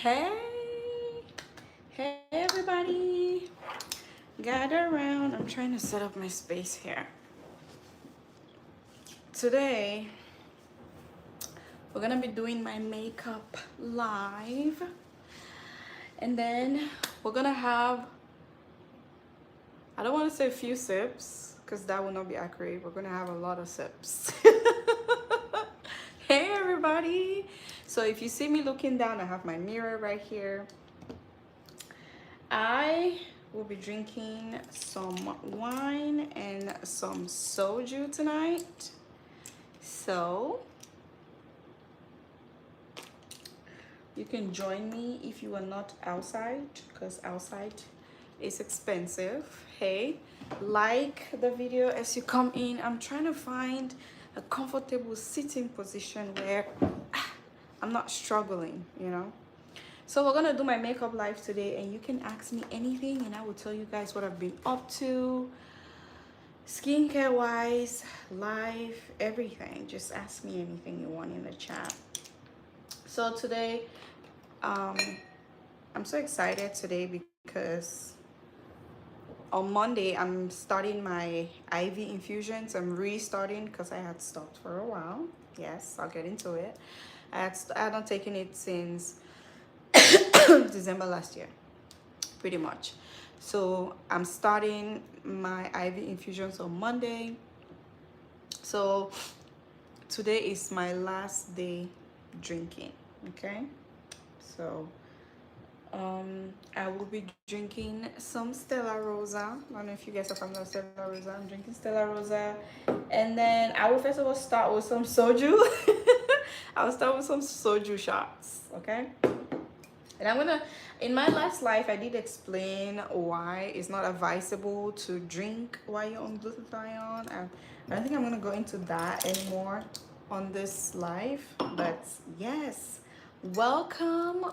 Hey, hey everybody, gather around. I'm trying to set up my space here. Today, we're gonna be doing my makeup live, and then we're gonna have, I don't want to say a few sips because that will not be accurate. We're gonna have a lot of sips. Hey everybody. So if you see me looking down, I have my mirror right here. I will be drinking some wine and some soju tonight. So you can join me if you are not outside, because outside is expensive. Hey, like the video as you come in. I'm trying to find a comfortable sitting position where I'm not struggling, you know. So we're gonna do my makeup live today, and you can ask me anything and I will tell you guys what I've been up to, skincare wise, life, everything. Just ask me anything you want in the chat. So today, I'm so excited today because on Monday I'm starting my IV infusions. I'm restarting because I had stopped for a while. Yes, I'll get into it. I had not taken it since December last year, pretty much. So I'm starting my IV infusions on Monday. So today is my last day drinking. Okay, so I will be drinking some Stella Rosa. I don't know if you guys are familiar with Stella Rosa. I'm drinking Stella Rosa, and then I will first of all start with some soju. I'll start with some soju shots. Okay. And I'm gonna, in my last life, I did explain why it's not advisable to drink while you're on glutathione. I don't think I'm gonna go into that anymore on this live, but yes, welcome.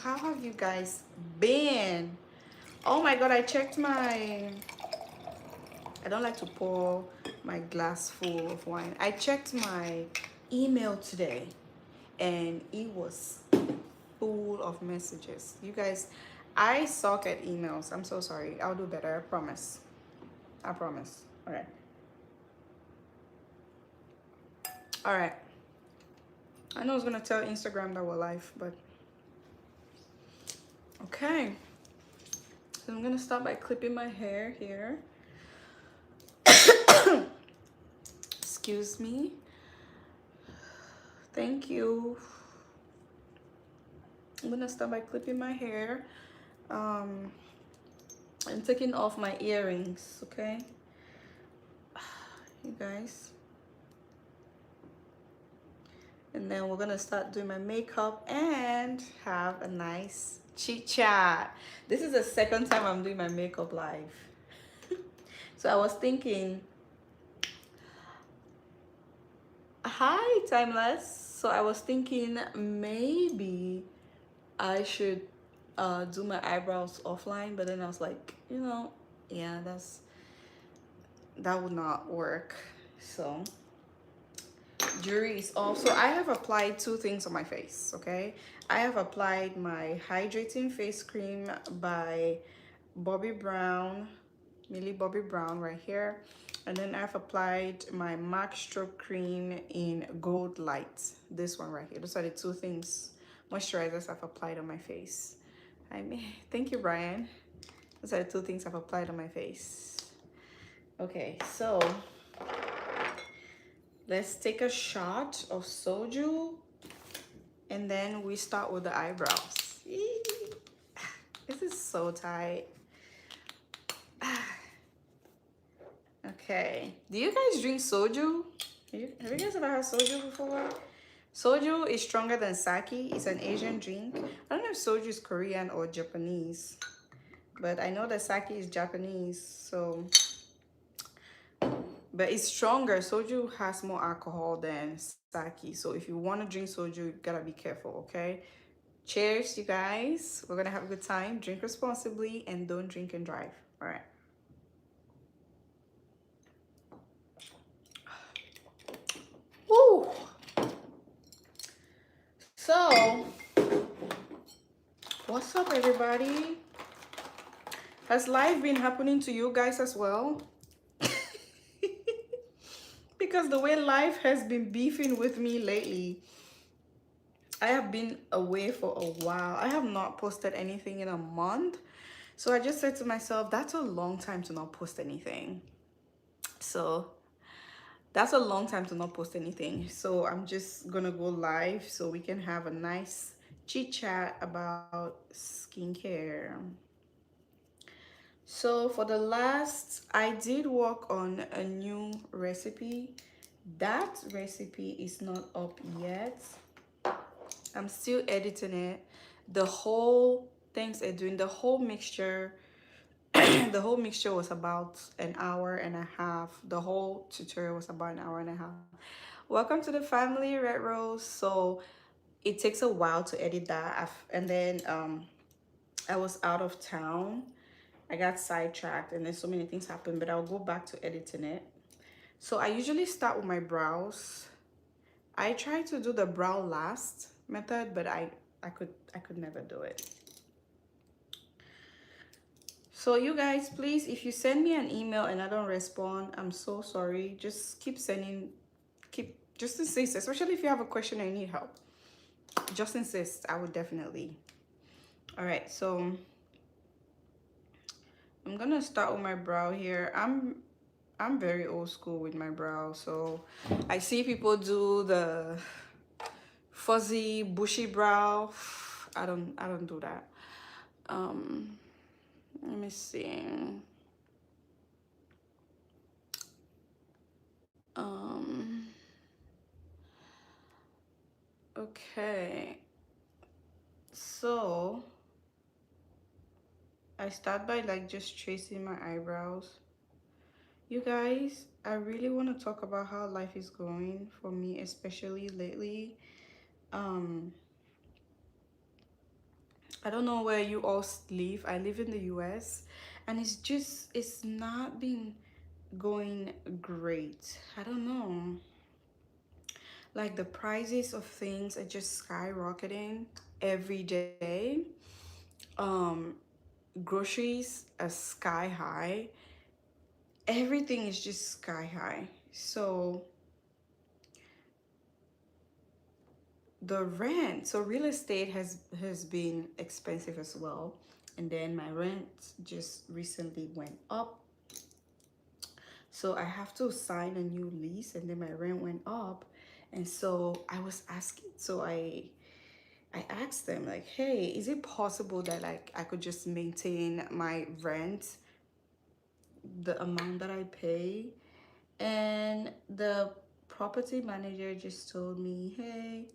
How have you guys been? Oh my God, I checked my, I don't like to pour my glass full of wine. I checked my email today and it was full of messages. You guys, I suck at emails. I'm so sorry. I'll do better. I promise. I promise. All right. All right. I know I was going to tell Instagram that we're live, but okay. So I'm going to start by clipping my hair here. Excuse me. Thank you. I'm going to start by clipping my hair. I'm taking off my earrings, okay? You guys. And then we're gonna start doing my makeup and have a nice chit chat. This is the second time I'm doing my makeup live. So I was thinking, hi Timeless. So I was thinking maybe I should do my eyebrows offline, but then I was like, you know, yeah, that would not work. So jury is off. So I have applied two things on my face. Okay, I have applied my hydrating face cream by Bobbi Brown, Millie Bobby Brown right here, and then I've applied my MAC stroke cream in Gold Light, this one right here. Those are the two things, moisturizers I've applied on my face. I mean, thank you, Brian. Those are the two things I've applied on my face. Okay, so let's take a shot of soju, and then we start with the eyebrows. This is so tight. Okay, do you guys drink soju? Have you guys ever had soju before? Soju is stronger than sake. It's an Asian drink. I don't know if soju is Korean or Japanese, but I know that sake is Japanese, so, but it's stronger. Soju has more alcohol than sake, so if you want to drink soju, you gotta be careful, okay? Cheers, you guys. We're gonna have a good time. Drink responsibly and don't drink and drive. All right. Woo. So What's up, everybody? Has life been happening to you guys as well? Because the way life has been beefing with me lately, I have been away for a while. I have not posted anything in a month. So I just said to myself, that's a long time to not post anything. So that's a long time to not post anything. So I'm just gonna go live so we can have a nice chit chat about skincare. So for the last, I did work on a new recipe. That recipe is not up yet. I'm still editing it. The whole things are doing, the whole mixture, the whole mixture was about an hour and a half. The whole tutorial was about an hour and a half. Welcome to the family, Red Rose. So it takes a while to edit that. And then I was out of town. I got sidetracked and then so many things happened, but I'll go back to editing it. So I usually start with my brows. I try to do the brow last method, but I could never do it. So you guys, please, if you send me an email and I don't respond, I'm so sorry. Just keep sending, just insist, especially if you have a question and you need help. Just insist, I would definitely. All right, so I'm gonna start with my brow here. I'm very old school with my brow, so I see people do the fuzzy bushy brow. I don't do that. Let me see. um okay, so I start by like just tracing my eyebrows. You guys, I really want to talk about how life is going for me, especially lately. um I don't know where you all live. I live in the US, and it's not been going great. I don't know. Like the prices of things are just skyrocketing every day. Um, Groceries are sky high. Everything is just sky high. So the rent, so real estate has been expensive as well. And then my rent just recently went up. So I have to sign a new lease, and then my rent went up. And so I was asking, so I asked them like, hey, is it possible that like I could just maintain my rent, the amount that I pay? And the property manager just told me, hey,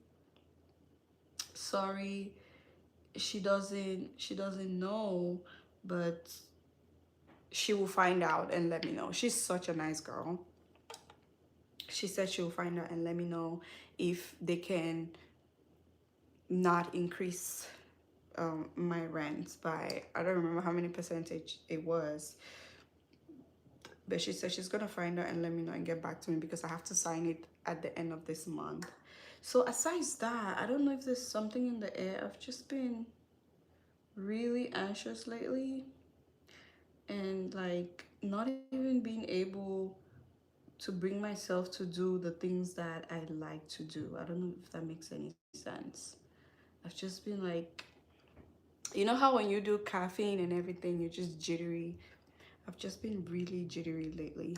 sorry, she doesn't know, but she will find out and let me know. She's such a nice girl. She said she will find out and let me know if they can not increase my rent by, I don't remember how many percentage it was, but she said she's gonna find out and let me know and get back to me because I have to sign it at the end of this month. So aside that, I don't know if there's something in the air. I've just been really anxious lately, and like not even being able to bring myself to do the things that I like to do. I don't know if that makes any sense. I've just been like, you know how when you do caffeine and everything, you're just jittery. I've just been really jittery lately.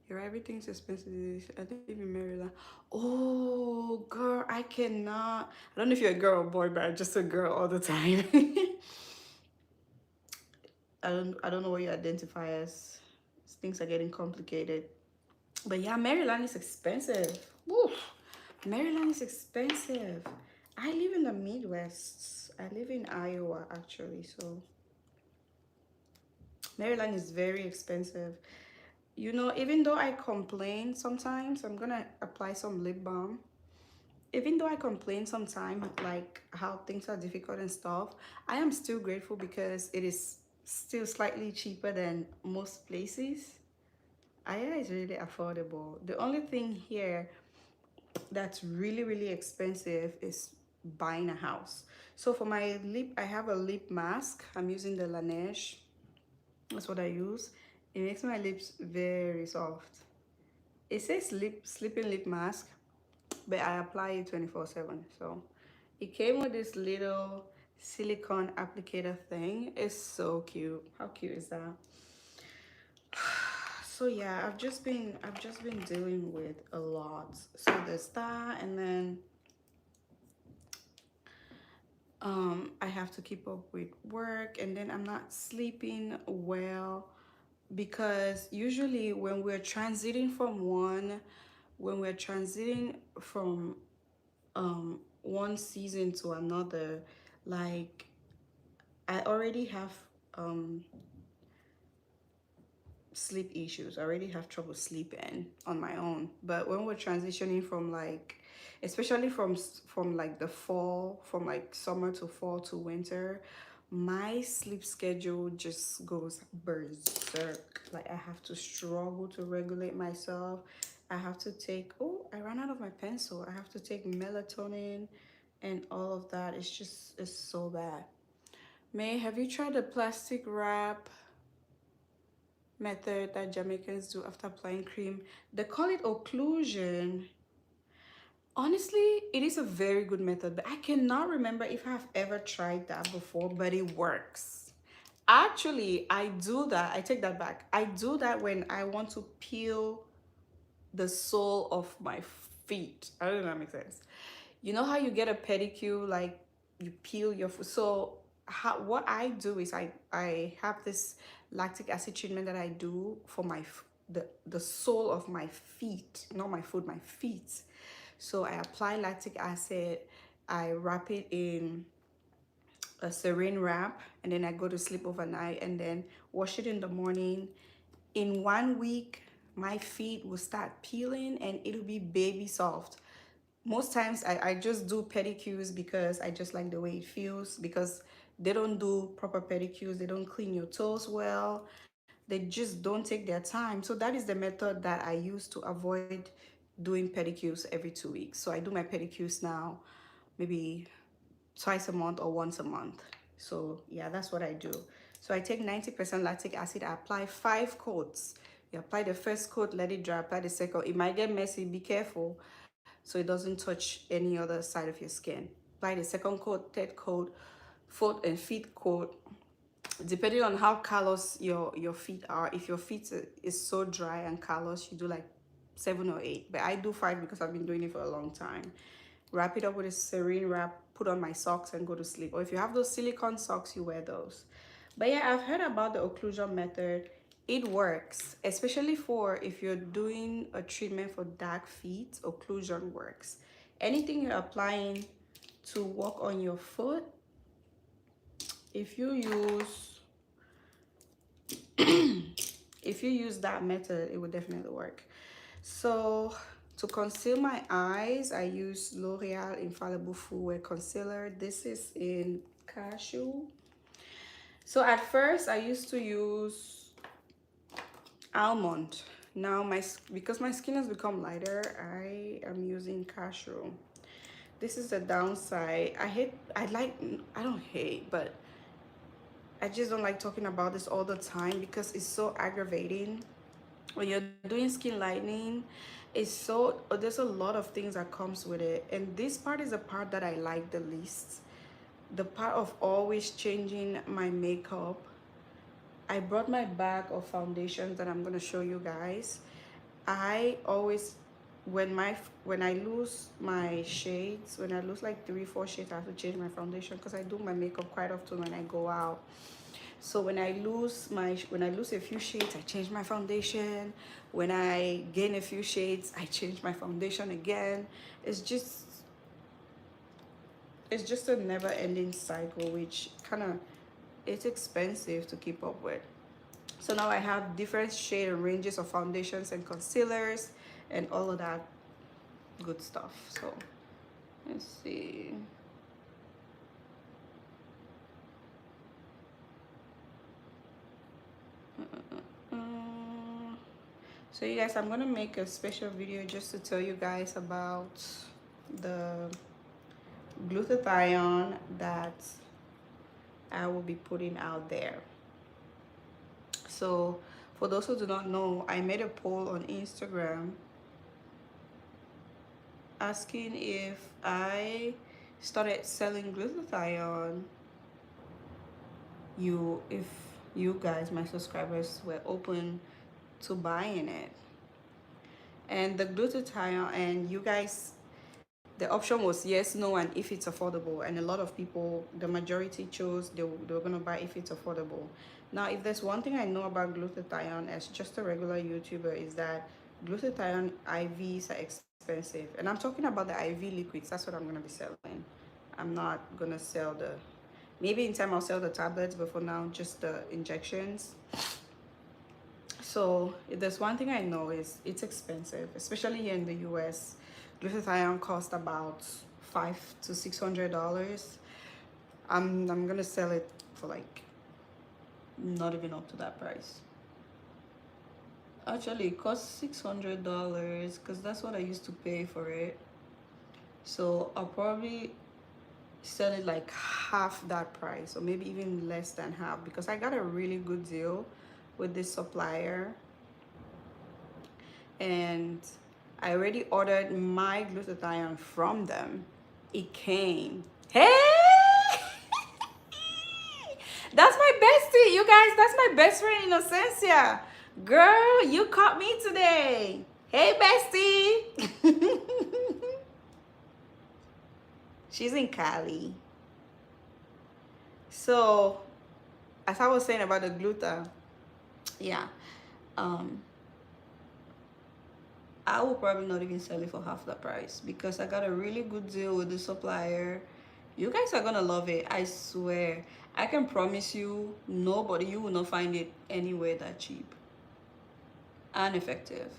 Here, everything's expensive. I live in Maryland. Oh, girl, I cannot. I don't know if you're a girl or boy, but I'm just a girl all the time. I don't know what you identify as. Things are getting complicated. But yeah, Maryland is expensive. Woo. Maryland is expensive. I live in the Midwest. I live in Iowa actually, so Maryland is very expensive. You know, even though I complain sometimes, I'm gonna apply some lip balm. Even though I complain sometimes, like how things are difficult and stuff, I am still grateful because it is still slightly cheaper than most places. Aya is really affordable. The only thing here that's really, really expensive is buying a house. So for my lip, I have a lip mask. I'm using the Laneige. That's what I use. It makes my lips very soft. It says sleeping lip mask, but I apply it 24/7. So it came with this little silicone applicator thing. It's so cute. How cute is that? So yeah, I've just been dealing with a lot. So there's that, and then I have to keep up with work, and then I'm not sleeping well because usually when we're transiting from one season to another, like I already have um sleep issues. I already have trouble sleeping on my own. But when we're transitioning from like, especially from like the fall, from like summer to fall to winter, my sleep schedule just goes berserk. Like I have to struggle to regulate myself. I have to take, oh, I ran out of my pencil. I have to take melatonin and all of that. It's so bad. May, have you tried the plastic wrap method that Jamaicans do after applying cream? They call it occlusion. Honestly, it is a very good method, but I cannot remember if I've ever tried that before, but it works. Actually, I do that. I take that back. I do that when I want to peel the sole of my feet. I don't know if that makes sense. You know how you get a pedicure, like you peel your foot. So what I do is I have this lactic acid treatment that I do for the sole of my feet, not my foot, my feet. So I apply lactic acid, I wrap it in a saran wrap, and then I go to sleep overnight and then wash it in the morning. In 1 week, my feet will start peeling and it'll be baby soft. Most times I just do pedicures because I just like the way it feels, because they don't do proper pedicures, they don't clean your toes well, they just don't take their time. So that is the method that I use to avoid doing pedicures every 2 weeks. So I do my pedicures now maybe twice a month or once a month. So yeah, that's what I do. So I take 90% lactic acid, I apply 5 coats. You apply the first coat, let it dry, apply the second. It might get messy, be careful so it doesn't touch any other side of your skin. Apply the second coat, third coat, fourth and fifth coat, depending on how callous your feet are. If your feet is so dry and callous, you do like 7 or 8, but I do 5 because I've been doing it for a long time. Wrap it up with a saran wrap, put on my socks and go to sleep. Or if you have those silicone socks, you wear those. But yeah, I've heard about the occlusion method. It works, especially for if you're doing a treatment for dark feet. Occlusion works. Anything you're applying to work on your foot, if you use if you use that method, it will definitely work. So to conceal my eyes, I use L'Oreal Infallible Full Wear Concealer. This is in Cashew. So at first I used to use Almond. Now because my skin has become lighter, I am using Cashew. This is the downside. I don't hate, but I just don't like talking about this all the time because it's so aggravating. When you're doing skin lightening, there's a lot of things that comes with it, and this part is the part that I like the least. The part of always changing my makeup. I brought my bag of foundations that I'm gonna show you guys. I always, when I lose my shades, when I lose like 3 4 shades, I have to change my foundation because I do my makeup quite often when I go out. So when I lose a few shades, I change my foundation. When I gain a few shades, I change my foundation again. It's just a never-ending cycle, which kind of, it's expensive to keep up with. So now I have different shade and ranges of foundations and concealers and all of that good stuff. So let's see. So you guys, I'm gonna make a special video just to tell you guys about the glutathione that I will be putting out there. So for those who do not know, I made a poll on Instagram asking if I started selling glutathione, if you guys, my subscribers, were open to buying it. And the glutathione, and you guys, the option was yes, no, and if it's affordable. And a lot of people, the majority chose they were going to buy if it's affordable. Now, if there's one thing I know about glutathione as just a regular YouTuber, is that glutathione IVs are expensive. And I'm talking about the IV liquids. That's what I'm going to be selling. I'm not going to sell the, maybe in time I'll sell the tablets, but for now, just the injections. So if there's one thing I know, is it's expensive, especially here in the US. Glutathione cost about $500 to $600. I'm gonna sell it for like not even up to that price. Actually, it costs $600 because that's what I used to pay for it. So I'll probably sell it like half that price, or maybe even less than half, because I got a really good deal with this supplier. And I already ordered my glutathione from them. It came. Hey! That's my bestie, you guys. That's my best friend, Innocencia. Girl, you caught me today. Hey, bestie. She's in Cali. So, as I was saying about the gluta, yeah. I will probably not even sell it for half the price because I got a really good deal with the supplier. You guys are gonna love it, I swear. I can promise you, you will not find it anywhere that cheap and effective.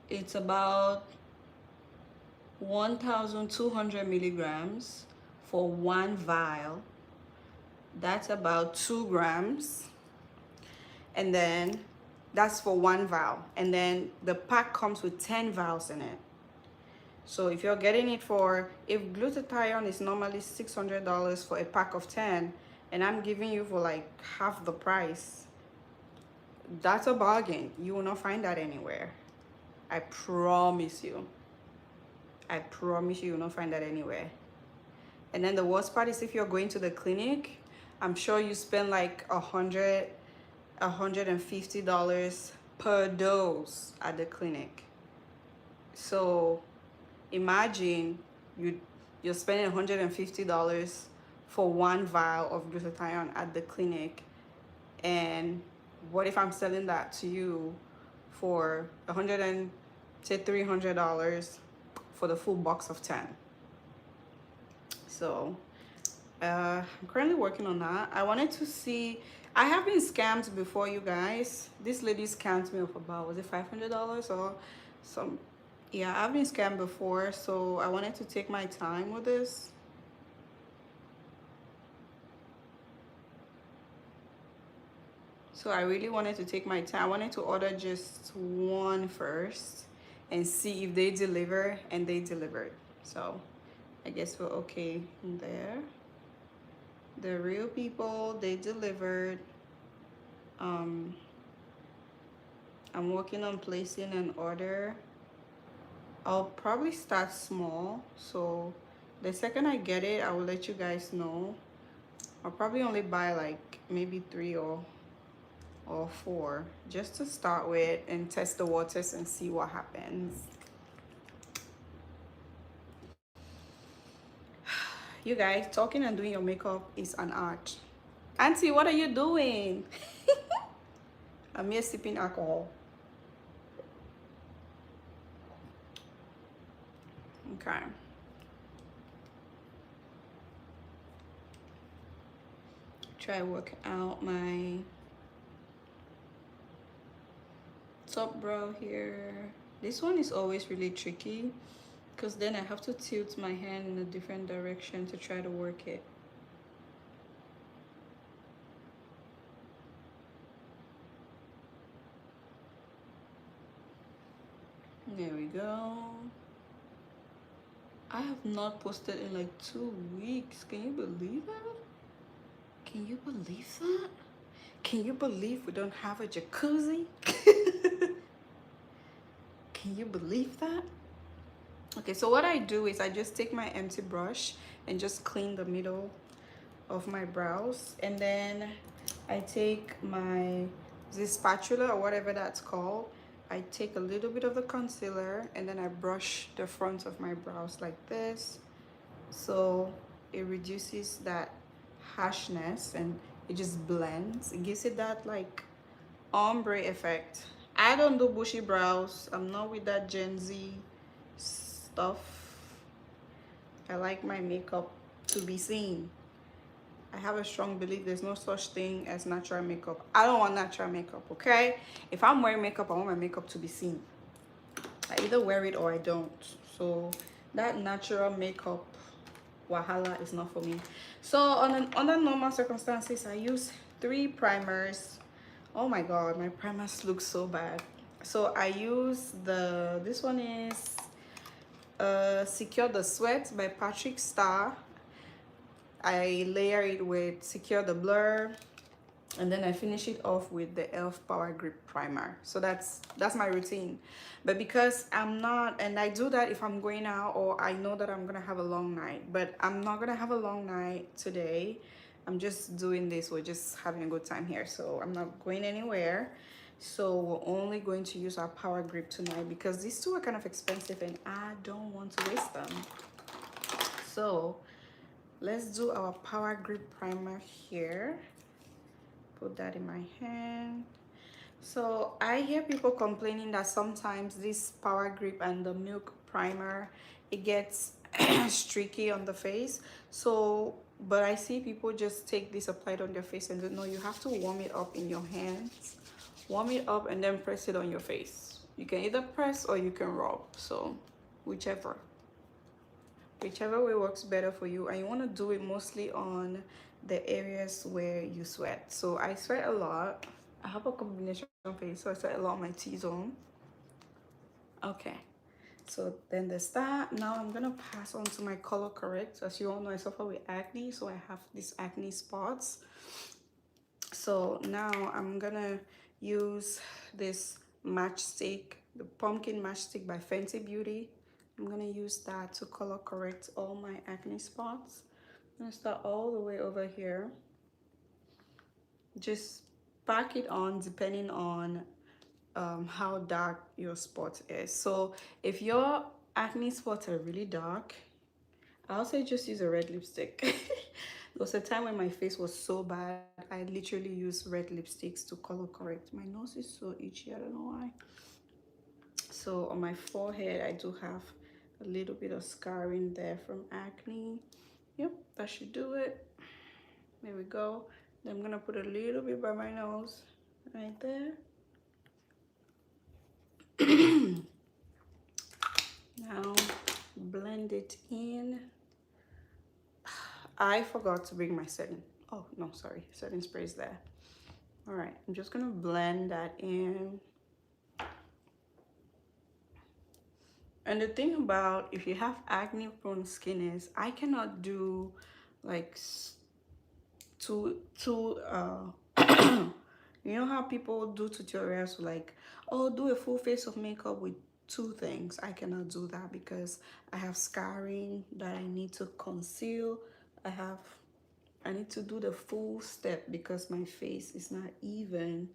It's about 1,200 milligrams for one vial. That's about 2 grams. And then that's for one vial. And then the pack comes with 10 vials in it. So if you're getting it if glutathione is normally $600 for a pack of 10, and I'm giving you for like half the price, that's a bargain. You will not find that anywhere. I promise you. I promise you will not find that anywhere. And then the worst part is if you're going to the clinic, I'm sure you spend like $150 per dose at the clinic. So imagine you're spending $150 for one vial of glutathione at the clinic, and what if I'm selling that to you for $300 for the full box of 10? So I'm currently working on that. I wanted to see, I have been scammed before, you guys. This lady scammed me of about, was it $500 or some? Yeah, I've been scammed before, so I wanted to take my time with this. So I really wanted to take my time. I wanted to order just one first and see if they deliver, and they delivered. So I guess we're okay there. The real people, they delivered. I'm working on placing an order. I'll probably start small, so the second I get it, I will let you guys know. I'll probably only buy like maybe 3 or 4 just to start with and test the waters and see what happens. You guys, talking and doing your makeup is an art. Auntie, what are you doing? I'm here sipping alcohol. Okay. Try work out my top brow here. This one is always really tricky because then I have to tilt my hand in a different direction to try to work it. There we go. I have not posted in like 2 weeks. Can you believe that? Can you believe that? Can you believe we don't have a jacuzzi? Can you believe that? Okay, so what I do is I just take my empty brush and just clean the middle of my brows, and then I take my this spatula or whatever that's called. I take a little bit of the concealer and then I brush the front of my brows like this, so it reduces that harshness and it just blends. It gives it that like ombre effect. I don't do bushy brows. I'm not with that Gen Z stuff. I like my makeup to be seen. I have a strong belief there's no such thing as natural makeup. I don't want natural makeup, okay? If I'm wearing makeup, I want my makeup to be seen. I either wear it or I don't. So that natural makeup wahala is not for me. So under normal circumstances, I use 3 primers. Oh my god, my primers look so bad. So I use this one is Secure the Sweat by Patrick Starr. I layer it with Secure the Blur, and then I finish it off with the e.l.f. Power Grip Primer. So that's my routine. But because I'm not, and I do that if I'm going out or I know that I'm gonna have a long night, but I'm not gonna have a long night today. I'm just doing this, we're just having a good time here, so I'm not going anywhere. So we're only going to use our Power Grip tonight because these two are kind of expensive and I don't want to waste them. So let's do our Power Grip Primer here. Put that in my hand. So I hear people complaining that sometimes this Power Grip and the Milk Primer, it gets streaky on the face. So but I see people just take this, apply it on their face, and no, you have to warm it up in your hands. Warm it up and then press it on your face. You can either press or you can rub, so whichever way works better for you. And you want to do it mostly on the areas where you sweat. So I sweat a lot. I have a combination face, so I sweat a lot on my T-zone. Okay, so then there's that. Now I'm gonna pass on to my color correct. As you all know, I suffer with acne, so I have these acne spots. So now I'm gonna use this matchstick, the pumpkin matchstick by Fenty Beauty. I'm gonna use that to color correct all my acne spots. I'm gonna start all the way over here. Just pack it on depending on how dark your spot is. So if your acne spots are really dark, I'll say just use a red lipstick. There was a time when my face was so bad, I literally used red lipsticks to color correct. My nose is so itchy, I don't know why. So on my forehead, I do have a little bit of scarring there from acne. Yep, that should do it. There we go. Then I'm gonna put a little bit by my nose, right there. Now blend it in. I forgot to bring my setting. Oh no, sorry, setting spray is there. All right, I'm just gonna blend that in. And the thing about if you have acne prone skin is I cannot do like two you know how people do tutorials like, oh, do a full face of makeup with 2 things. I cannot do that because I have scarring that I need to conceal. I need to do the full step because my face is not even.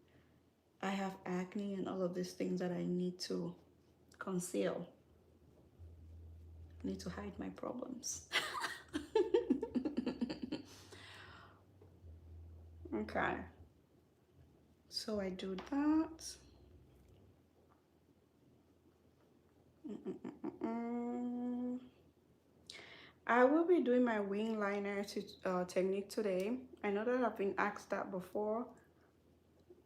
I have acne and all of these things that I need to conceal. I need to hide my problems. Okay. So I do that. I will be doing my wing liner technique today. I know that I've been asked that before.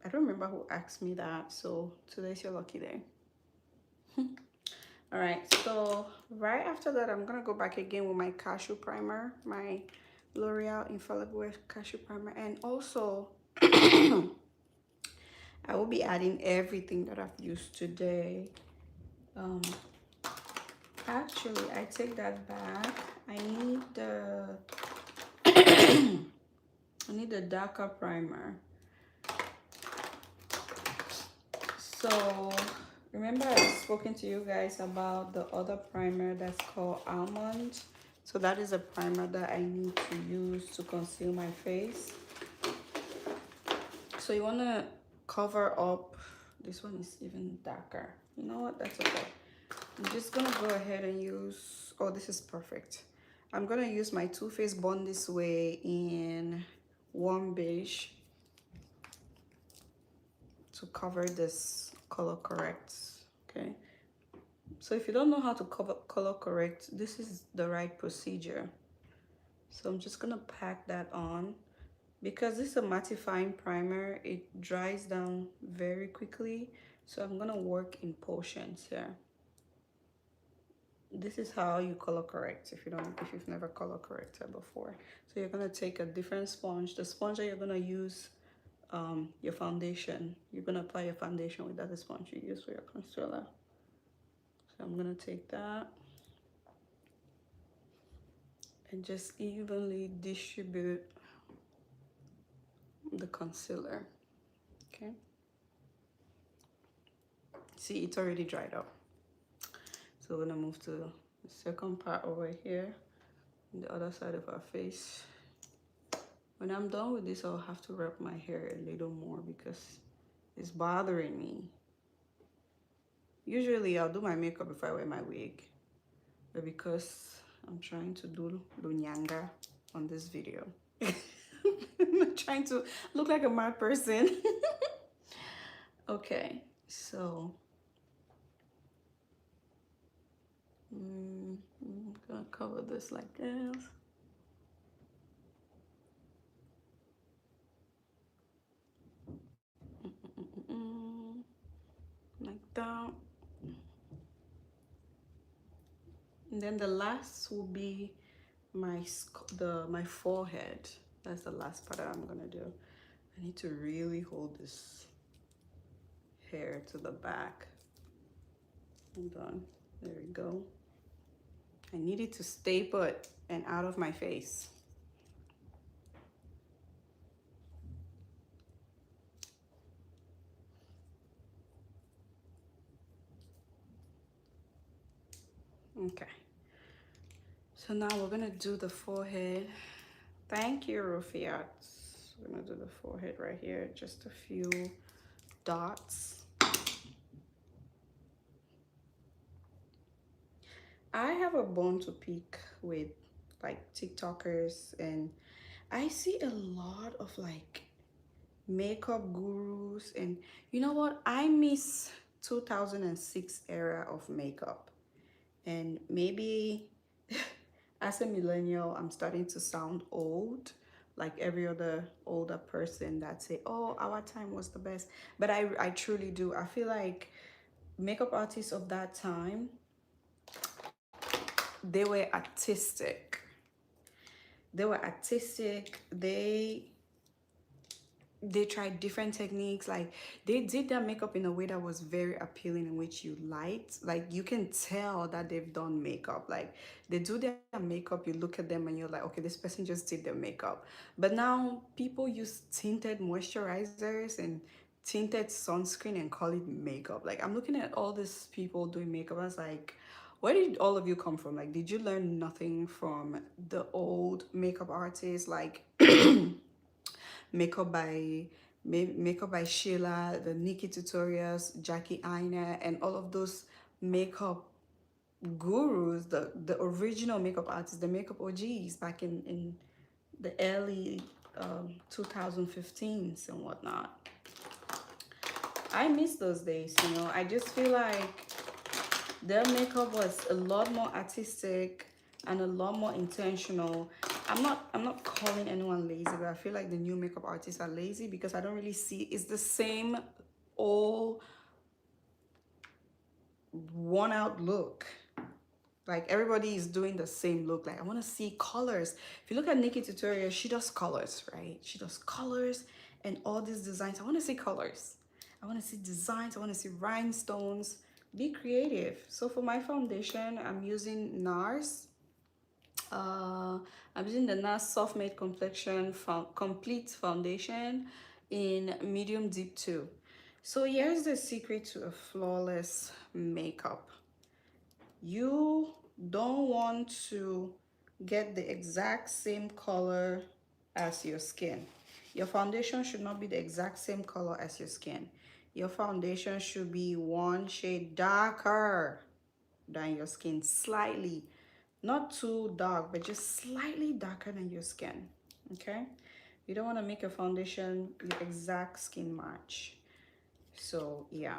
I don't remember who asked me that, so today's your lucky day. All right, so right after that, I'm gonna go back again with my cashew primer, my L'Oreal Infallible Cashew Primer, and also I will be adding everything that I've used today. Actually, I take that back. I need the I need the darker primer. So remember I've spoken to you guys about the other primer that's called Almond. So that is a primer that I need to use to conceal my face. So you want to cover up. This one is even darker. You know what? That's okay. I'm just going to go ahead and use, oh, this is perfect. I'm going to use my Too Faced Born This Way in warm beige to cover this color correct. Okay. So if you don't know how to color correct, this is the right procedure. So I'm just going to pack that on. Because this is a mattifying primer, it dries down very quickly. So I'm gonna work in portions here. This is how you color correct if you've never color corrected before. So you're gonna take a different sponge. The sponge that you're gonna use your foundation. You're gonna apply your foundation with that sponge you use for your concealer. So I'm gonna take that and just evenly distribute the concealer. Okay. See, it's already dried up. So we're gonna move to the second part over here, on the other side of our face. When I'm done with this, I'll have to wrap my hair a little more because it's bothering me. Usually I'll do my makeup before I wear my wig, but because I'm trying to do lunyanga on this video, I'm not trying to look like a mad person. Okay, so I'm gonna cover this like this. Like that. And then the last will be my forehead. That's the last part that I'm gonna do. I need to really hold this hair to the back. Hold on. There we go. I need it to stay put and out of my face. Okay. So now we're gonna do the forehead. Thank you, Rufiat. We're gonna do the forehead right here. Just a few dots. I have a bone to pick with like TikTokers, and I see a lot of like makeup gurus, and you know what? I miss 2006 era of makeup. And maybe as a millennial, I'm starting to sound old, like every other older person that say, oh, our time was the best. But I truly do. I feel like makeup artists of that time, they were artistic. They were artistic. They tried different techniques. Like they did their makeup in a way that was very appealing, in which you liked. Like you can tell that they've done makeup. Like they do their makeup, you look at them and you're like, okay, this person just did their makeup. But now people use tinted moisturizers and tinted sunscreen and call it makeup. Like I'm looking at all these people doing makeup. I was like, where did all of you come from? Like, did you learn nothing from the old makeup artists? Like makeup by makeup by Sheila, the Nikki tutorials, Jackie Aina, and all of those makeup gurus, the original makeup artists, the makeup OGs back in the early 2015s and whatnot. I miss those days, you know. I just feel like their makeup was a lot more artistic and a lot more intentional. I'm not calling anyone lazy, but I feel like the new makeup artists are lazy because I don't really see it's the same old worn out look. Like everybody is doing the same look. Like I want to see colors. If you look at Nikki tutorial, she does colors, right? She does colors and all these designs. I want to see colors. I want to see designs. I want to see rhinestones, Be creative. So for my foundation, I'm using NARS. uh, I'm using the NARS Soft Matte Complexion Complete Foundation in medium deep 2. So here's the secret to a flawless makeup. You don't want to get the exact same color as your skin. Your foundation should not be the exact same color as your skin. Your foundation should be one shade darker than your skin, slightly. Not too dark, but just slightly darker than your skin, okay? You don't want to make a foundation your exact skin match. So yeah,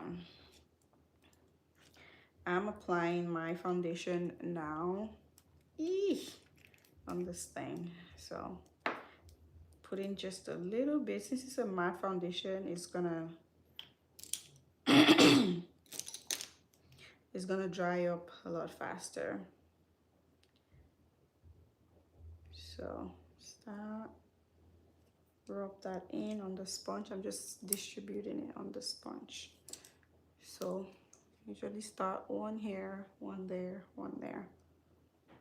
I'm applying my foundation now. Eesh, on this thing. So put in just a little bit. Since it's a matte foundation, it's gonna it's gonna dry up a lot faster. So start, rub that in on the sponge. I'm just distributing it on the sponge. So usually start one here, one there, one there,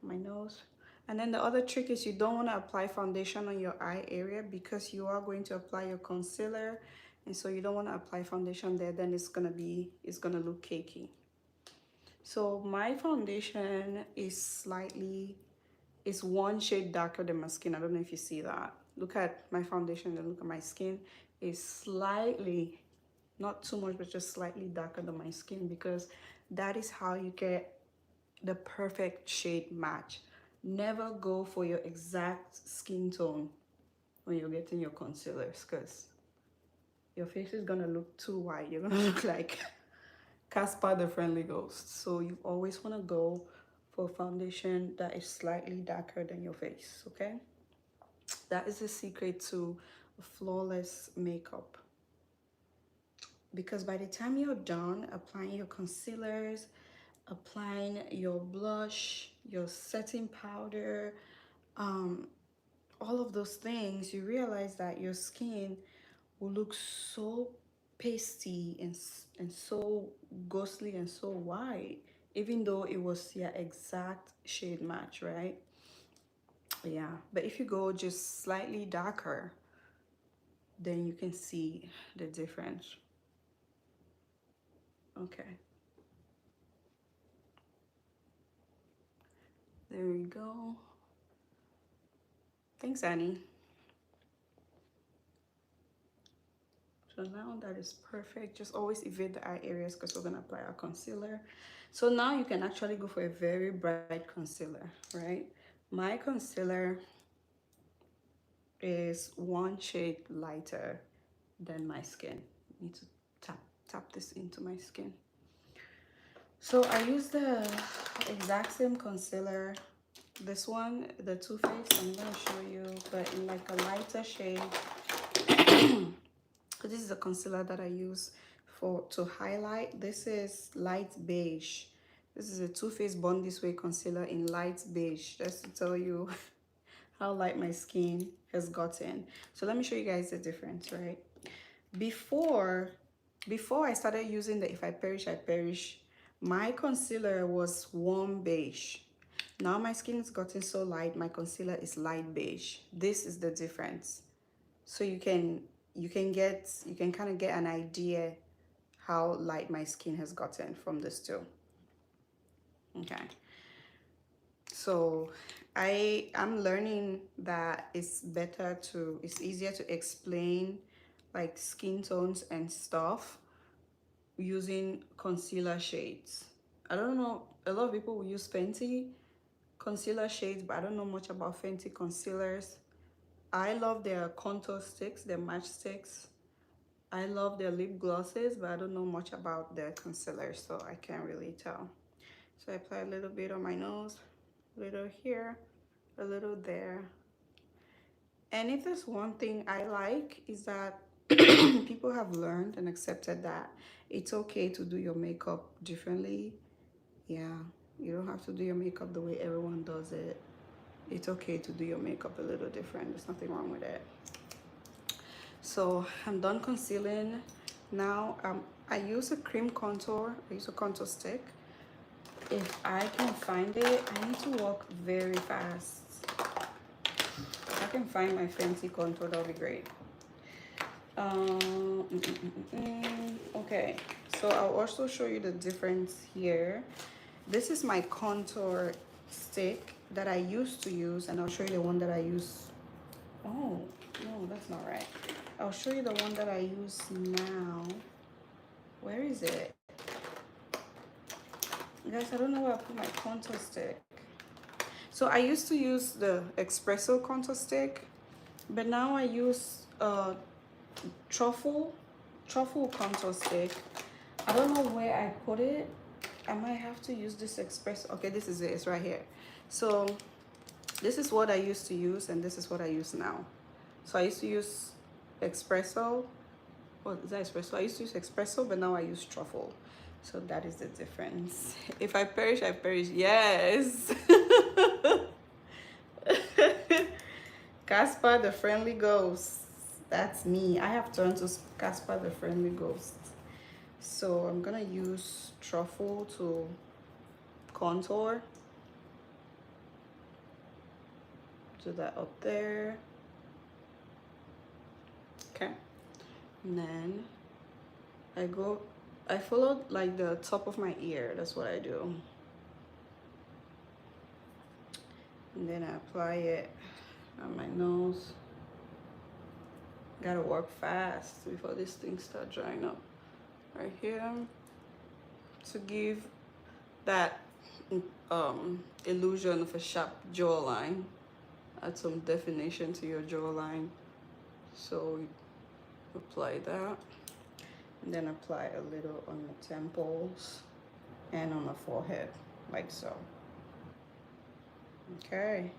my nose. And then the other trick is you don't want to apply foundation on your eye area because you are going to apply your concealer, and so you don't want to apply foundation there, then it's gonna look cakey. So my foundation is one shade darker than my skin. I don't know if you see that. Look at my foundation and look at my skin. It's slightly, not too much, but just slightly darker than my skin, because that is how you get the perfect shade match. Never go for your exact skin tone when you're getting your concealers, because your face is gonna look too white. You're gonna look like Casper the Friendly Ghost. So you always want to go for foundation that is slightly darker than your face, okay? That is the secret to a flawless makeup. Because by the time you're done applying your concealers, applying your blush, your setting powder, all of those things, you realize that your skin will look so pasty and so ghostly and so white, even though it was your exact shade match, right? Yeah, but if you go just slightly darker, then you can see the difference. Okay, there we go. Thanks, Annie. So now that is perfect. Just always evade the eye areas because we're gonna apply our concealer. So now you can actually go for a very bright concealer, right? My concealer is one shade lighter than my skin. I need to tap this into my skin. So I use the exact same concealer. This one, the Too Faced, I'm gonna show you, but in like a lighter shade. This is a concealer that I use to highlight. This is light beige. This is a Too Faced Born This Way concealer in light beige. Just to tell you how light my skin has gotten. So let me show you guys the difference, right? Before I started using the If I Perish, I Perish, my concealer was warm beige. Now my skin has gotten so light, my concealer is light beige. This is the difference. So you can kind of get an idea how light my skin has gotten from this too. Okay. So I'm learning that it's easier to explain like skin tones and stuff using concealer shades. I don't know, a lot of people will use Fenty concealer shades, but I don't know much about Fenty concealers. I love their contour sticks, their match sticks. I love their lip glosses, but I don't know much about their concealers, so I can't really tell. So I apply a little bit on my nose, a little here, a little there. And if there's one thing I like is that people have learned and accepted that it's okay to do your makeup differently. Yeah, you don't have to do your makeup the way everyone does it. It's okay to do your makeup a little different. There's nothing wrong with it. So I'm done concealing. Now I use a cream contour. I use a contour stick. If I can find it, I need to walk very fast. If I can find my fancy contour, that'll be great. Okay, so I'll also show you the difference here. This is my contour stick that I used to use, and I'll show you the one that I use. Oh, no, that's not right. I'll show you the one that I use now. Where is it? Guys, I don't know where I put my contour stick. So I used to use the espresso contour stick, but now I use truffle contour stick. I don't know where I put it. I might have to use this espresso. Okay, this is it. It's right here. So this is what I used to use, and this is what I use now. So I used to use espresso. What is that, espresso? I used to use espresso, but now I use truffle. So that is the difference. If I perish, I perish. Yes. Casper the Friendly Ghost. That's me. I have turned to Casper the Friendly Ghost. So I'm gonna use truffle to contour. Do that up there. Okay. And then I followed like the top of my ear. That's what I do. And then I apply it on my nose. Gotta work fast before this thing starts drying up. Right here, to give that illusion of a sharp jawline. Add some definition to your jawline. So apply that, and then apply a little on the temples and on the forehead, like so. Okay,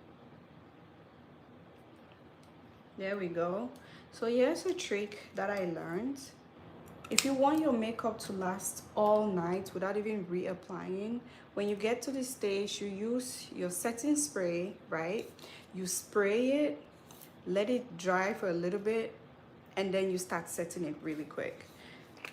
there we go. So here's a trick that I learned. If you want your makeup to last all night without even reapplying, when you get to this stage, you use your setting spray, right? You spray it, let it dry for a little bit, and then you start setting it really quick.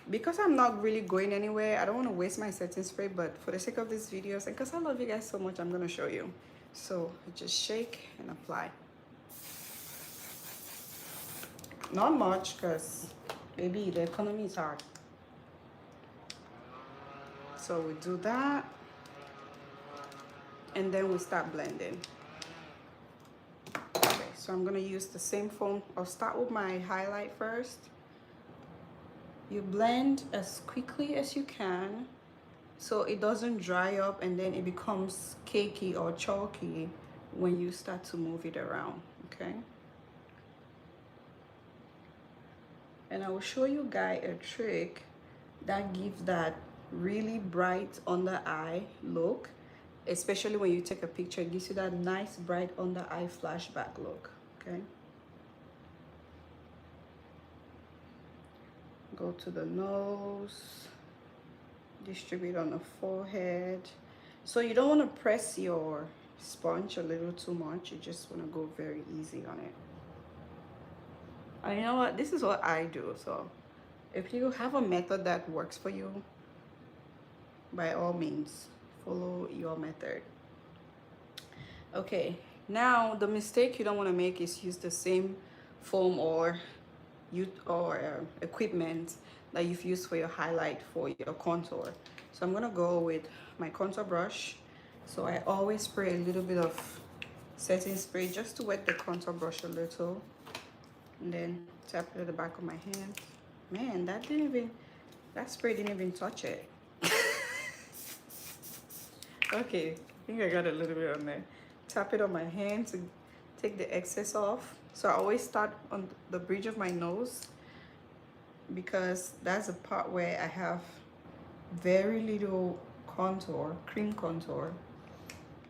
Because I'm not really going anywhere, I don't want to waste my setting spray, but for the sake of these videos, and because I love you guys so much, I'm going to show you. So just shake and apply. Not much, because baby, the economy is hard. So we do that, and then we start blending. Okay, so I'm gonna use the same foam. I'll start with my highlight first. You blend as quickly as you can so it doesn't dry up and then it becomes cakey or chalky when you start to move it around, okay? And I will show you guys a trick that gives that really bright under eye look, especially when you take a picture. It gives you that nice bright under eye flashback look. Okay, go to the nose, distribute on the forehead. So you don't want to press your sponge a little too much. You just want to go very easy on it. And you know what, this is what I do. So if you have a method that works for you, by all means follow your method. Okay, now the mistake you don't want to make is use the same foam or equipment that you've used for your highlight for your contour. So I'm gonna go with my contour brush. So I always spray a little bit of setting spray just to wet the contour brush a little, and then tap it at the back of my hand. Man, that spray didn't even touch it. Okay, I think I got a little bit on there. Tap it on my hand to take the excess off. So I always start on the bridge of my nose because that's the part where I have very little contour, cream contour.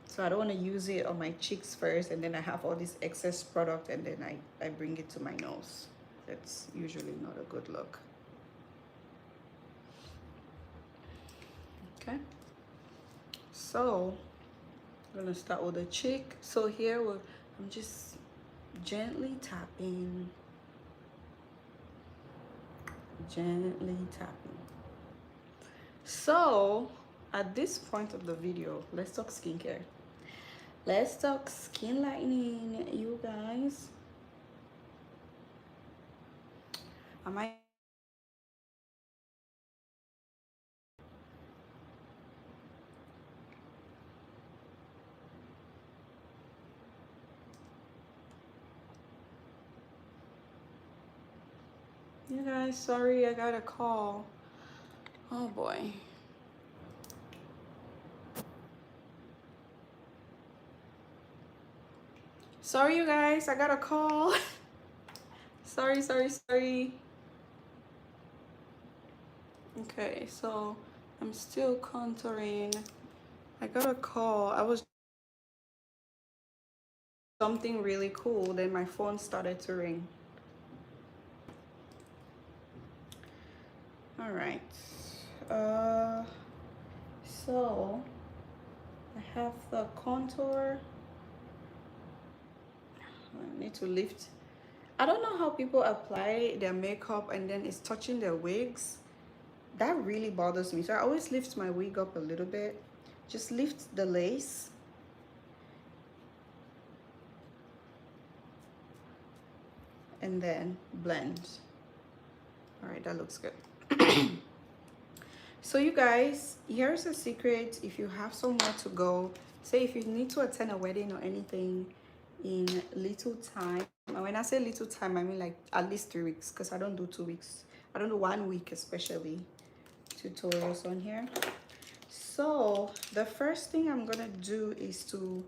So I don't want to use it on my cheeks first and then I have all this excess product and then I bring it to my nose. That's usually not a good look. Okay. So I'm gonna start with the cheek. So here I'm just gently tapping Gently tapping. So at this point of the video, let's talk skincare. Let's talk skin lightening, you guys. Am I You guys, sorry, I got a call. Oh boy. Sorry, you guys, I got a call. Sorry. Okay, so I'm still contouring. I got a call. I was something really cool, then my phone started to ring. All right. Uh, so I have the contour. I need to lift. I don't know how people apply their makeup and then it's touching their wigs. That really bothers me. So I always lift my wig up a little bit. Just lift the lace. And then blend. All right, that looks good. So you guys, here's a secret. If you have somewhere to go, say if you need to attend a wedding or anything in little time, and when I say little time, I mean like at least 3 weeks, because I don't do 2 weeks. I don't do 1 week especially tutorials on here. So the first thing I'm gonna do is to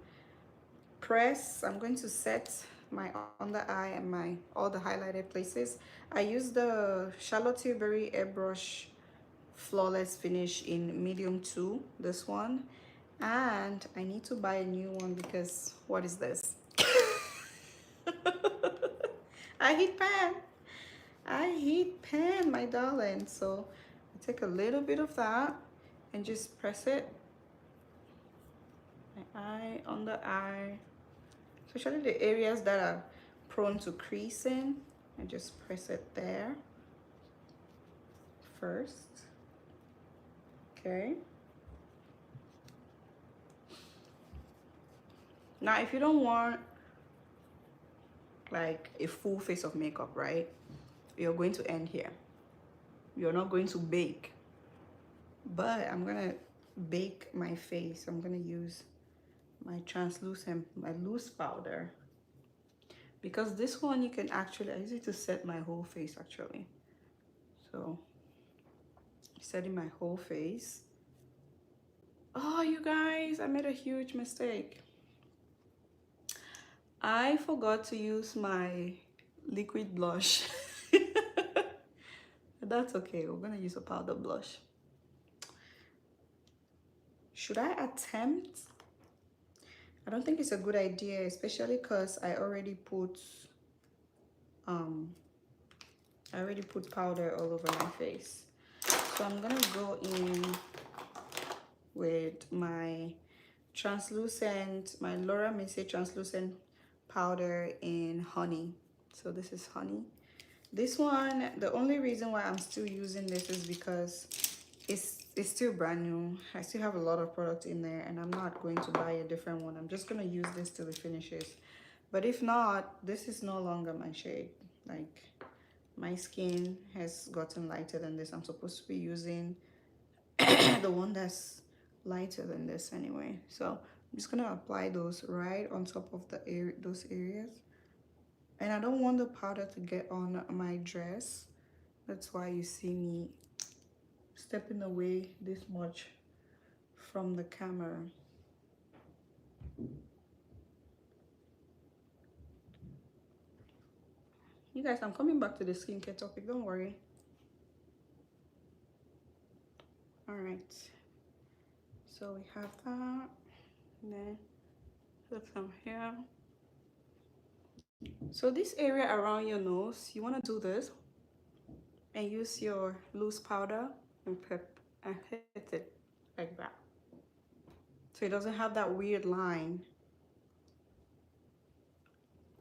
press. I'm going to set my under eye and my all the highlighted places. I use the Charlotte Tilbury airbrush flawless finish in medium 2, this one, and I need to buy a new one because what is this? I heat pan, my darling. So I take a little bit of that and just press it, my eye, under eye, especially the areas that are prone to creasing. I just press it there first. Okay. Now, if you don't want like a full face of makeup, right? You're going to end here. You're not going to bake. But I'm gonna bake my face. I'm gonna use my translucent, my loose powder. Because this one you can actually, I use it to set my whole face actually. So, setting my whole face. Oh, you guys, I made a huge mistake. I forgot to use my liquid blush. That's okay, we're gonna use a powder blush. Should I attempt? I don't think it's a good idea, especially because I already put powder all over my face. So I'm gonna go in with my translucent, my Laura Mercier translucent powder in honey. So this is honey. This one, the only reason why I'm still using this is because it's still brand new. I still have a lot of product in there and I'm not going to buy a different one. I'm just gonna use this till it finishes. But if not, this is no longer my shade. Like, my skin has gotten lighter than this. I'm supposed to be using the one that's lighter than this anyway. So I'm just gonna apply those right on top of those areas. And I don't want the powder to get on my dress. That's why you see me stepping away this much from the camera. You guys, I'm coming back to the skincare topic, don't worry. All right, so we have that, and then put some here. So this area around your nose, you want to do this and use your loose powder and hit it like that, so it doesn't have that weird line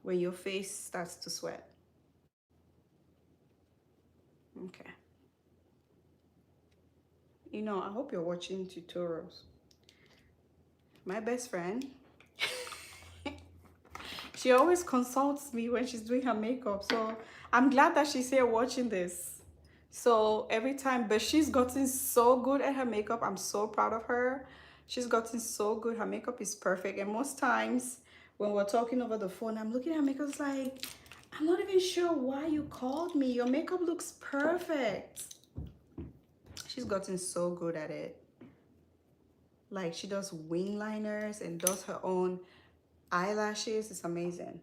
when your face starts to sweat. Okay, You know, I hope you're watching tutorials. My best friend, she always consults me when she's doing her makeup. So I'm glad that she's here watching this. So every time, but she's gotten so good at her makeup. I'm so proud of her. She's gotten so good. Her makeup is perfect. And most times when we're talking over the phone, I'm looking at her makeup, it's like, I'm not even sure why you called me. Your makeup looks perfect. She's gotten so good at it. Like, she does wing liners and does her own eyelashes. It's amazing.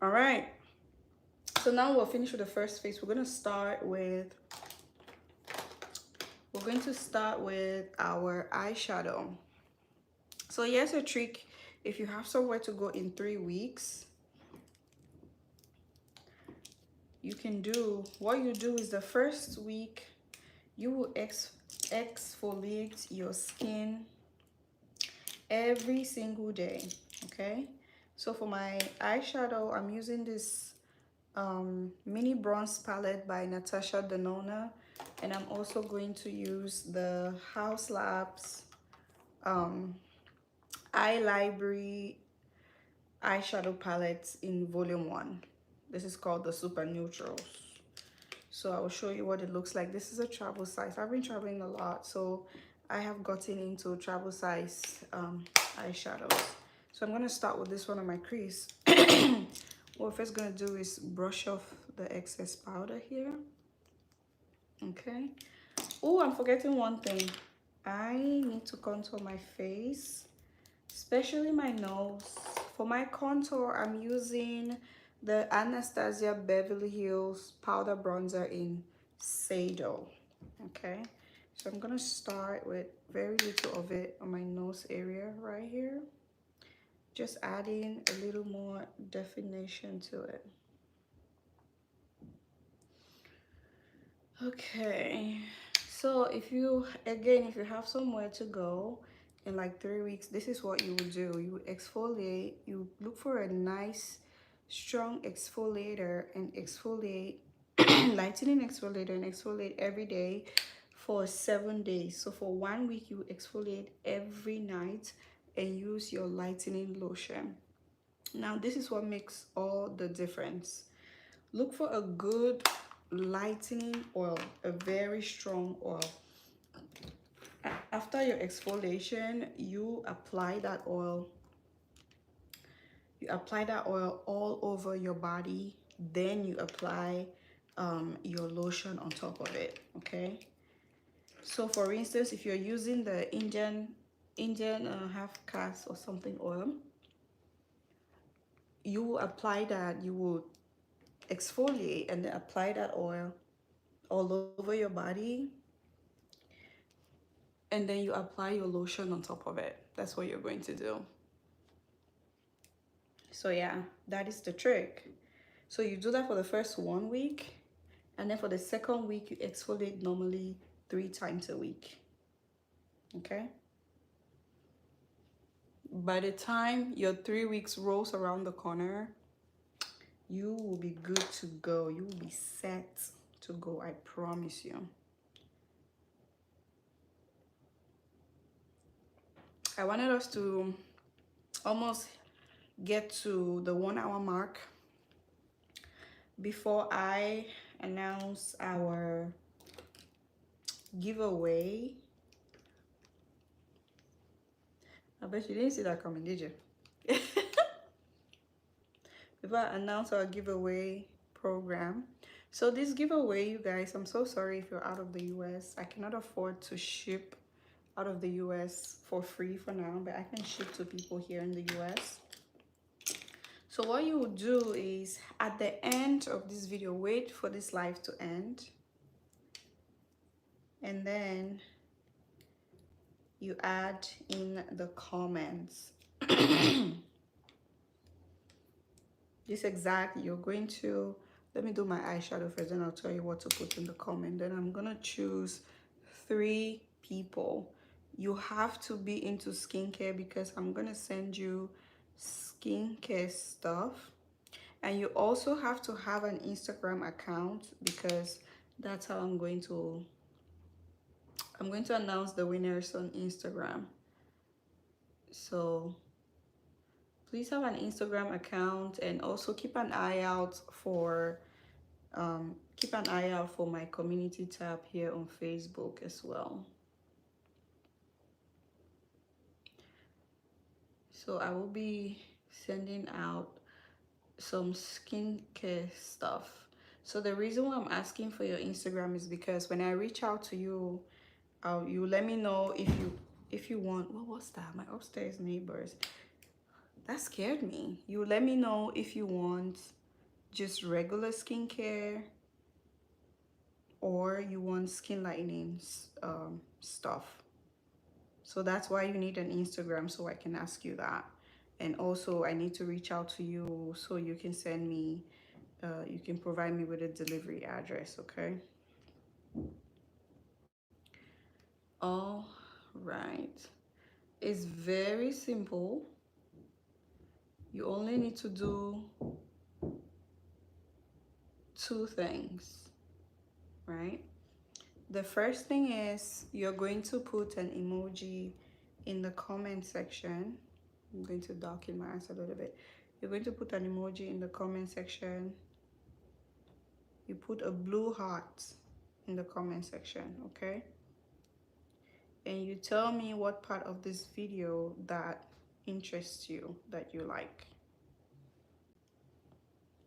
All right. So now we'll finish with the first face. We're going to start with our eyeshadow. So here's a trick. If you have somewhere to go in 3 weeks, you can do, what you do is the first week, you will exfoliate your skin every single day, okay? So for my eyeshadow, I'm using this mini bronze palette by Natasha Denona, and I'm also going to use the House Labs Eye Library eyeshadow palette in volume 1. This is called the Super Neutrals. So I will show you what it looks like. This is a travel size. I've been traveling a lot, so I have gotten into travel size eyeshadows. So I'm going to start with this one on my crease. What we're first going to do is brush off the excess powder here. Okay. Oh, I'm forgetting one thing. I need to contour my face, especially my nose. For my contour, I'm using the Anastasia Beverly Hills powder bronzer in Shado. Okay, so I'm gonna start with very little of it on my nose area right here, just adding a little more definition to it. Okay, so if you have somewhere to go in like 3 weeks, this is what you would do. You would exfoliate. You look for a nice strong exfoliator and exfoliate lightening exfoliator and exfoliate every day for 7 days. So for 1 week, you exfoliate every night and use your lightening lotion. Now this is what makes all the difference. Look for a good lightening oil, a very strong oil. After your exfoliation, you apply that oil. You apply that oil all over your body. Then you apply your lotion on top of it. Okay. So for instance, if you're using the Indian half caste or something oil, you will apply that. You will exfoliate and then apply that oil all over your body, and then you apply your lotion on top of it. That's what you're going to do. So yeah, that is the trick. So you do that for the first 1 week, and then for the second week, you exfoliate normally 3 times a week. Okay? By the time your 3 weeks rolls around the corner, you will be good to go. You will be set to go, I promise you. I wanted us to almost get to the 1 hour mark before I announce our giveaway. I bet you didn't see that coming, did you? Before I announce our giveaway program. So this giveaway, you guys, I'm so sorry if you're out of the US. I cannot afford to ship out of the US for free for now, but I can ship to people here in the US. So what you would do is at the end of this video, wait for this live to end, and then you add in the comments this exact, you're going to, let me do my eyeshadow first, then I'll tell you what to put in the comment. Then I'm gonna choose 3 people. You have to be into skincare because I'm gonna send you skincare stuff. And you also have to have an Instagram account, because that's how I'm going to announce the winners on Instagram. So please have an Instagram account, and also keep an eye out for my community tab here on Facebook as well. So I will be sending out some skincare stuff. So the reason why I'm asking for your Instagram is because when I reach out to you, you let me know if you want. What was that? My upstairs neighbors. That scared me. You let me know if you want just regular skincare, or you want skin lightening stuff. So that's why you need an Instagram, so I can ask you that. And also I need to reach out to you so you can send me, you can provide me with a delivery address, okay? All right. It's very simple. You only need to do 2 things, right? The first thing is you're going to put an emoji in the comment section. I'm going to darken my eyes a little bit. You're going to put an emoji in the comment section. You put a blue heart in the comment section, okay? And you tell me what part of this video that interests you, that you like.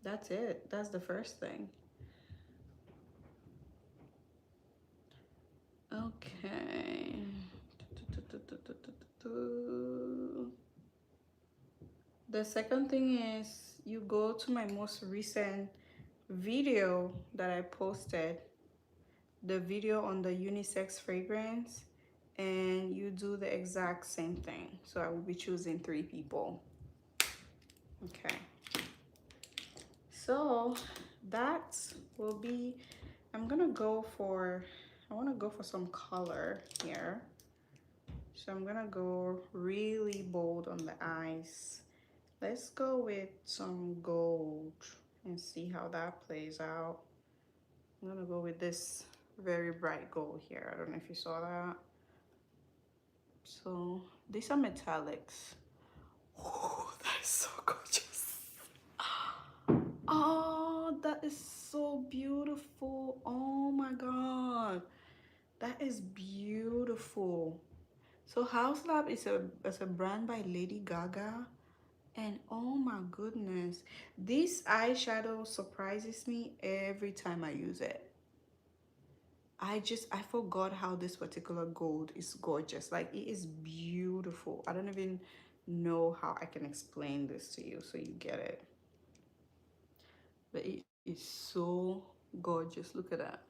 That's it. That's the first thing. Okay. The second thing is you go to my most recent video that I posted, the video on the unisex fragrance, and you do the exact same thing. So I will be choosing 3 people. Okay. So that will be, I want to go for some color here. So I'm gonna go really bold on the eyes. Let's go with some gold and see how that plays out. I'm gonna go with this very bright gold here. I don't know if you saw that. So these are metallics. Oh, that is so gorgeous. Oh, that is so beautiful. Oh my God. That is beautiful. So House Lab is a brand by Lady Gaga. And oh my goodness, this eyeshadow surprises me every time I use it. I forgot how this particular gold is gorgeous. Like, it is beautiful. I don't even know how I can explain this to you so you get it. But it is so gorgeous. Look at that.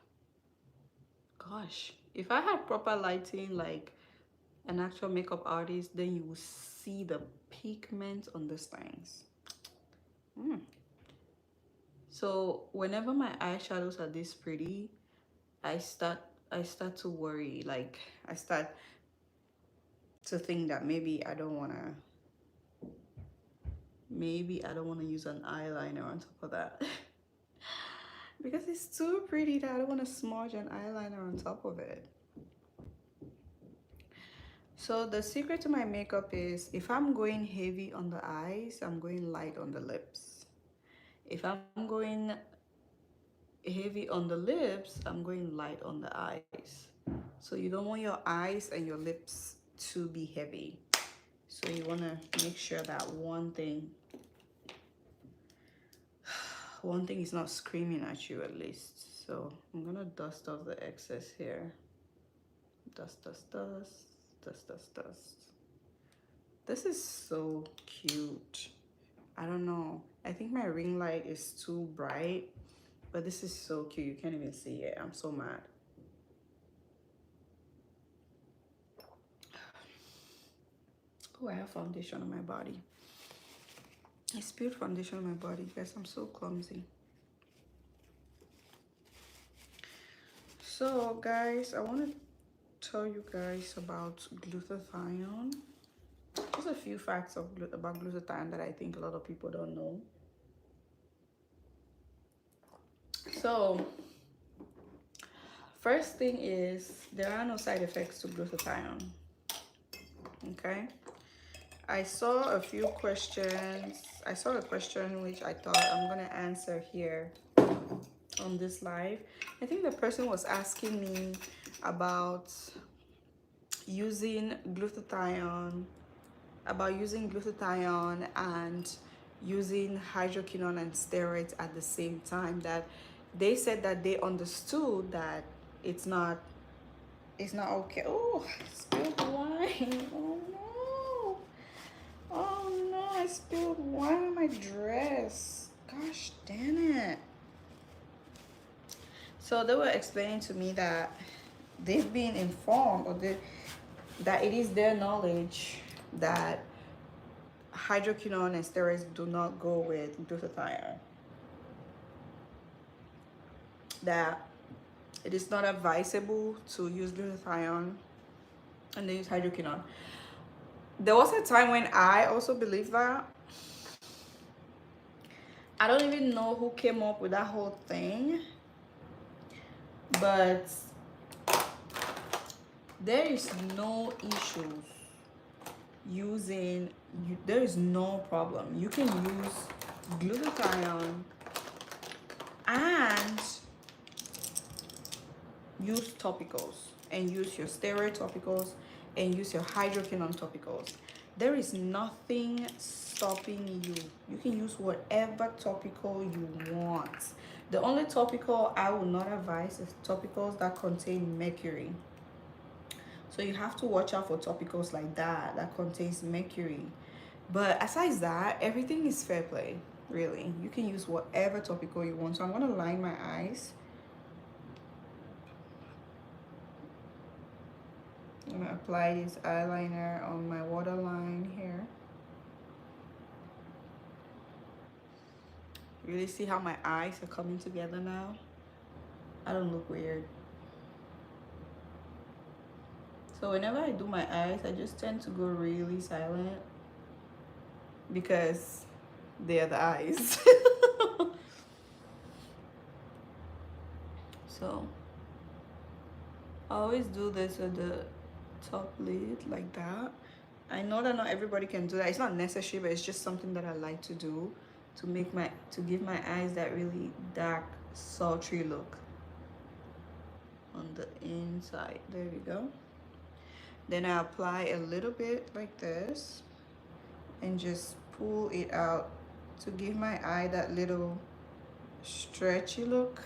Gosh, if I had proper lighting, like an actual makeup artist, then you will see the pigment on these things. So whenever my eyeshadows are this pretty, I start to worry. Like, I start to think that maybe I don't want to use an eyeliner on top of that. Because it's too pretty that I don't want to smudge an eyeliner on top of it. So the secret to my makeup is, if I'm going heavy on the eyes, I'm going light on the lips. If I'm going heavy on the lips, I'm going light on the eyes. So you don't want your eyes and your lips to be heavy. So you want to make sure that one thing is not screaming at you, at least. So I'm gonna dust off the excess here. Dust, dust, dust, dust, dust, dust. This is so cute. I don't know. I think my ring light is too bright, but this is so cute. You can't even see it. I'm so mad. Oh, I have foundation on my body. I spilled foundation on my body, guys. I'm so clumsy. So, guys, I want to tell you guys about glutathione. There's a few facts about glutathione that I think a lot of people don't know. So first thing is there are no side effects to glutathione. Okay. I saw a few questions. I saw a question which I thought I'm gonna answer here on this live. I think the person was asking me about using glutathione, and using hydroquinone and steroids at the same time. That they said that they understood that it's not okay. Oh, I spilled wine. Oh no. Oh no, I spilled wine on my dress. Gosh damn it. So they were explaining to me that they've been informed, that it is their knowledge that hydroquinone and steroids do not go with glutathione. That it is not advisable to use glutathione and they use hydroquinone. There was a time when I also believed that. I don't even know who came up with that whole thing, but there is no issues using, there is no problem. You can use glutathione and use topicals, and use your steroid topicals, and use your hydroquinone topicals. There is nothing stopping you. You can use whatever topical you want. The only topical I would not advise is topicals that contain mercury. So you have to watch out for topicals like that contains mercury. But aside that, everything is fair play, really. You can use whatever topical you want. So I'm gonna line my eyes. I'm gonna apply this eyeliner on my waterline here. Really see how my eyes are coming together now? I don't look weird. So whenever I do my eyes, I just tend to go really silent because they are the eyes. So I always do this with the top lid like that. I know that not everybody can do that. It's not necessary, but it's just something that I like to do to give my eyes that really dark, sultry look on the inside. There we go. Then I apply a little bit like this and just pull it out to give my eye that little stretchy look,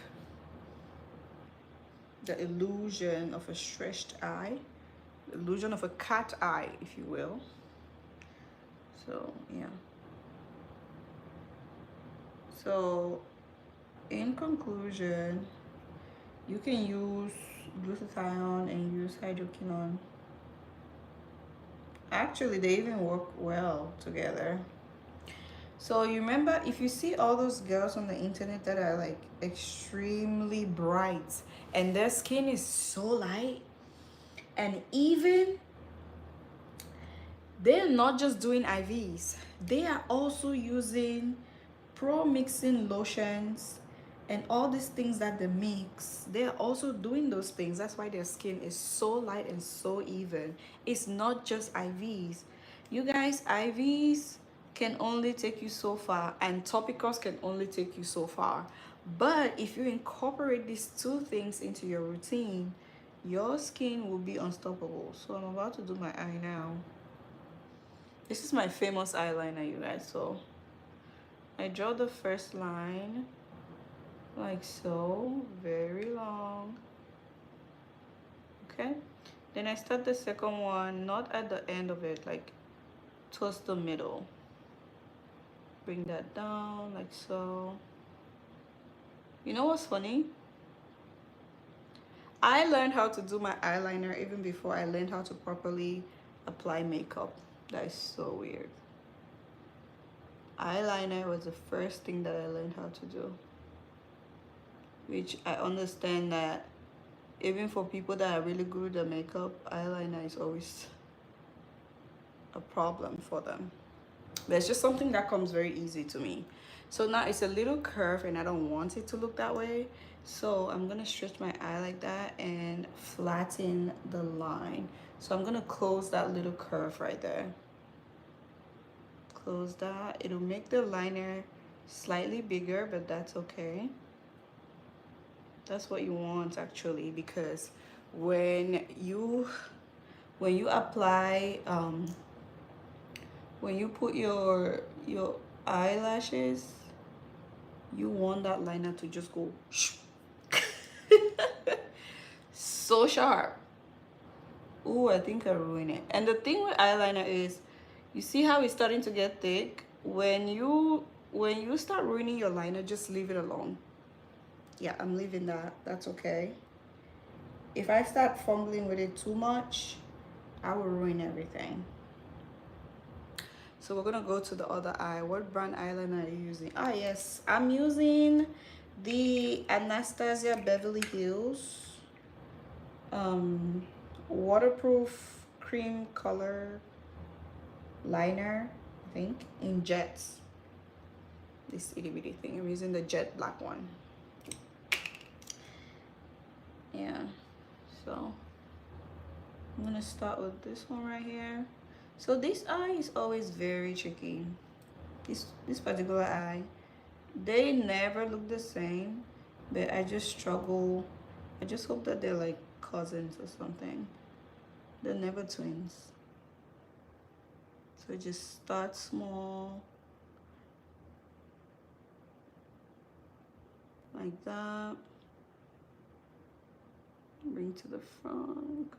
the illusion of a stretched eye, the illusion of a cat eye, if you will. So yeah. So in conclusion, you can use glutathione and use hydroquinone. Actually, they even work well together. So you remember, if you see all those girls on the internet that are like extremely bright and their skin is so light, and even they're not just doing IVs, they are also using pro mixing lotions and all these things that they mix. They're also doing those things. That's why their skin is so light and so even. It's not just IVs. You guys, IVs can only take you so far, and topicals can only take you so far. But if you incorporate these two things into your routine, your skin will be unstoppable. So I'm about to do my eye now. This is my famous eyeliner, you guys. So I draw the first line like so, very long. Okay, then I start the second one, not at the end of it, like towards the middle. Bring that down like so. You know what's funny? I learned how to do my eyeliner even before I learned how to properly apply makeup. That is so weird. Eyeliner was the first thing that I learned how to do, which I understand that even for people that are really good at makeup, eyeliner is always a problem for them. But it's just something that comes very easy to me. So now it's a little curve and I don't want it to look that way. So I'm gonna stretch my eye like that and flatten the line. So I'm gonna close that little curve right there. Close that. It'll make the liner slightly bigger, but that's okay. That's what you want actually, because when you apply when you put your eyelashes, you want that liner to just go so sharp. Ooh, I think I ruined it. And the thing with eyeliner is, you see how it's starting to get thick? When you start ruining your liner, just leave it alone. Yeah, I'm leaving that. That's okay. If I start fumbling with it too much, I will ruin everything. So we're gonna go to the other eye. What brand eyeliner are you using? Ah, yes, I'm using the Anastasia Beverly Hills waterproof cream color liner, I think, in jets. This itty bitty thing. I'm using the jet black one. Yeah, so I'm gonna start with this one right here. So this eye is always very tricky. This particular eye, they never look the same, but I just struggle. I just hope that they're like cousins or something. They're never twins. So just start small, like that. Bring to the front,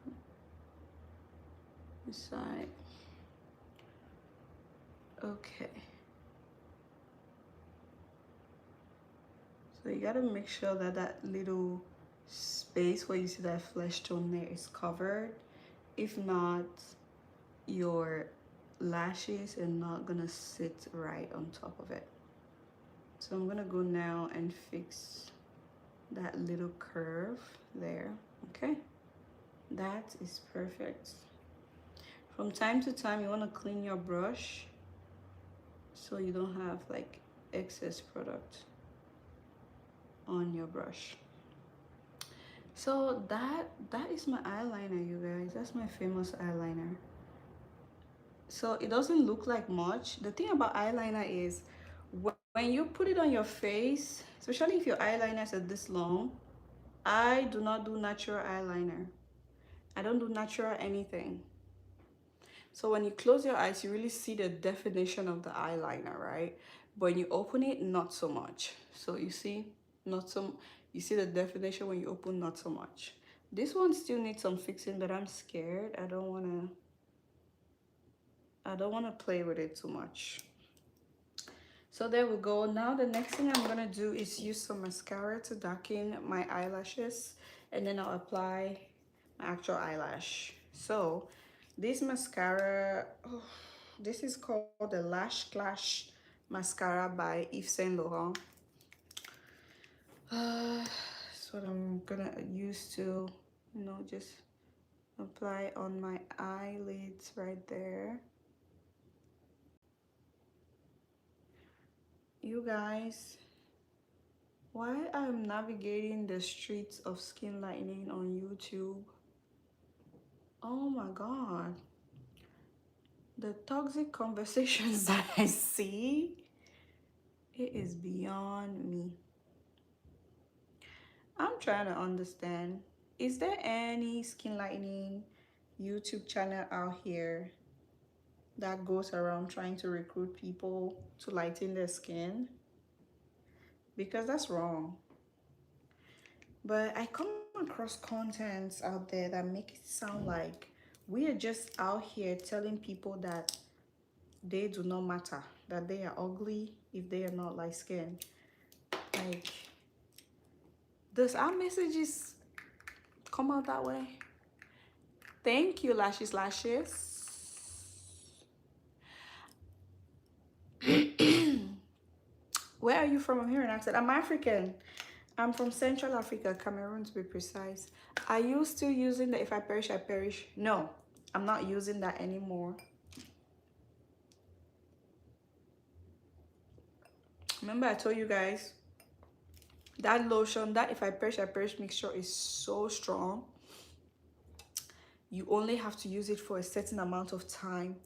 this side. Okay. So you gotta make sure that that little space where you see that flesh tone there is covered. If not, your lashes are not gonna sit right on top of it. So I'm gonna go now and fix that little curve there. Okay, that is perfect. From time to time you want to clean your brush so you don't have like excess product on your brush. So that is my eyeliner, you guys. That's my famous eyeliner. So it doesn't look like much. The thing about eyeliner is when you put it on your face, especially if your eyeliners are this long, I do not do natural eyeliner. I don't do natural anything. So when you close your eyes, you really see the definition of the eyeliner, right? But when you open it, not so much. So you see, you see the definition when you open, not so much. This one still needs some fixing, but I'm scared. I don't wanna play with it too much. So there we go. Now the next thing I'm gonna do is use some mascara to darken my eyelashes, and then I'll apply my actual eyelash. So this mascara, oh, this is called the Lash Clash mascara by Yves Saint Laurent. That's what I'm gonna use to, you know, just apply on my eyelids right there. You guys, while I'm navigating the streets of skin lightening on YouTube, oh my god, the toxic conversations that I see, it is beyond me. I'm trying to understand, is there any skin lightening YouTube channel out here that goes around trying to recruit people to lighten their skin? Because that's wrong. But I come across contents out there that make it sound like we are just out here telling people that they do not matter, that they are ugly if they are not light skinned. Like, does our messages come out that way? Thank you, Lashes Lashes. Where are you from? I'm hearing accent. I'm African. I'm from Central Africa, Cameroon to be precise. Are you still using the If I Perish, I Perish? No, I'm not using that anymore. Remember I told you guys that lotion, that if I perish mixture is so strong. You only have to use it for a certain amount of time,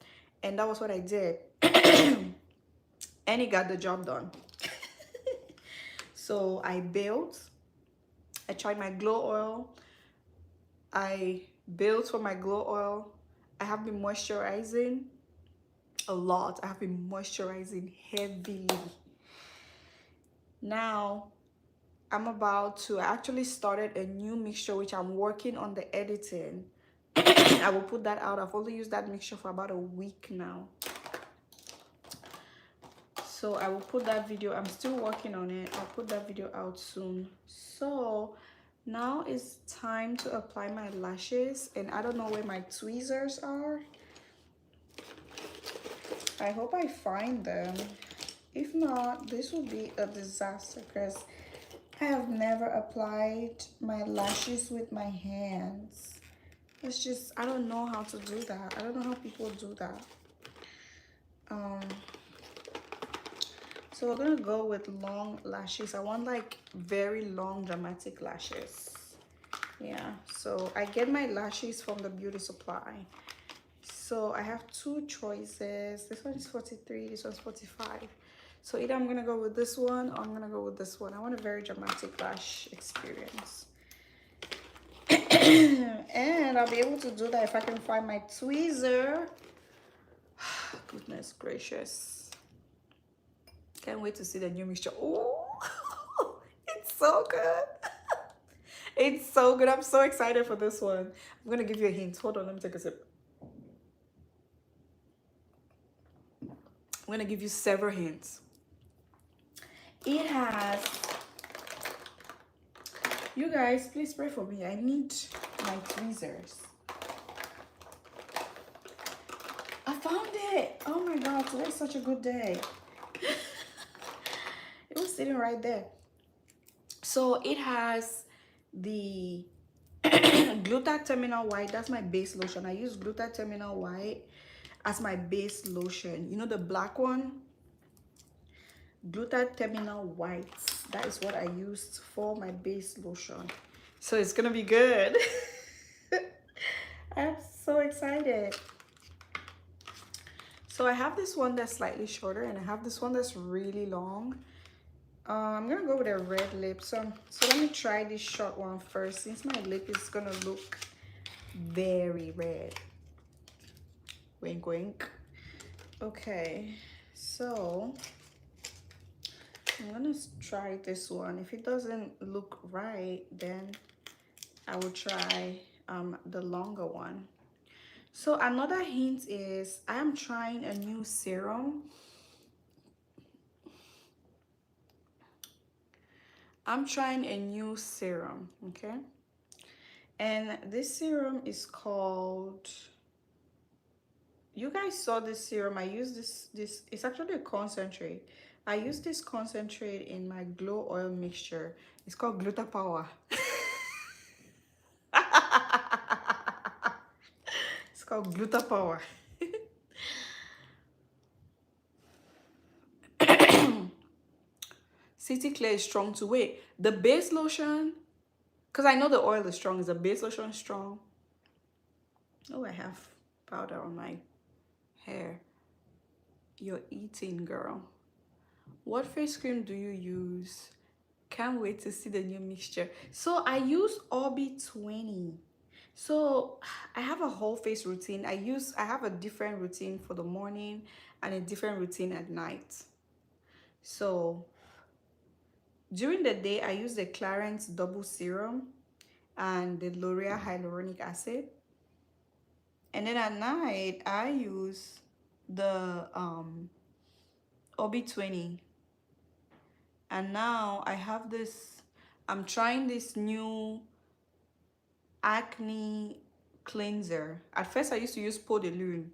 and that was what I did. And it got the job done. So I built, I tried my glow oil, I built for my glow oil. I have been moisturizing a lot. I have been moisturizing heavily. Now I'm about to, I actually started a new mixture which I'm working on the editing. I will put that out. I've only used that mixture for about a week now, so I will put that video, I'm still working on it, I'll put that video out soon. So now it's time to apply my lashes, and I don't know where my tweezers are. I hope I find them. If not, this will be a disaster because I have never applied my lashes with my hands. It's just, I don't know how to do that. I don't know how people do that. So we're gonna go with long lashes. I want like very long dramatic lashes. Yeah, so I get my lashes from the beauty supply. So I have two choices. This one is 43, this one's 45. So either I'm gonna go with this one or I'm gonna go with this one. I want a very dramatic lash experience. And I'll be able to do that if I can find my tweezer. Goodness gracious. Can't wait to see the new mixture. Oh, it's so good. It's so good. I'm so excited for this one. I'm gonna give you a hint. Hold on, let me take a sip. I'm gonna give you several hints. It has, you guys, please pray for me. I need my tweezers. I found it. Oh my god, today's such a good day. It was sitting right there. So it has the Glutathione white. That's my base lotion. I use Glutathione white as my base lotion. You know the black one? Glutathione white. That is what I used for my base lotion. So it's gonna be good. I'm so excited. So I have this one that's slightly shorter and I have this one that's really long. I'm gonna go with a red lip. So let me try this short one first, since my lip is gonna look very red. Wink, wink. Okay, so I'm gonna try this one. If it doesn't look right, then I will try the longer one. So another hint is I am trying a new serum. I'm trying a new serum, okay? And this serum is called, you guys saw this serum. I use this it's actually a concentrate. I use this concentrate in my glow oil mixture. It's called Glutapower. It's called Glutapower. City Clear is strong too. Wait, the base lotion, because I know the oil is strong. Is the base lotion strong? Oh, I have powder on my hair. You're eating, girl. What face cream do you use? Can't wait to see the new mixture. So I use Orbi 20. So I have a whole face routine. I have a different routine for the morning and a different routine at night. So during the day, I use the Clarins Double Serum and the L'Oreal Hyaluronic Acid. And then at night, I use the Orbi 20. And now I have this, I'm trying this new acne cleanser. At first I used to use Peau de Lune,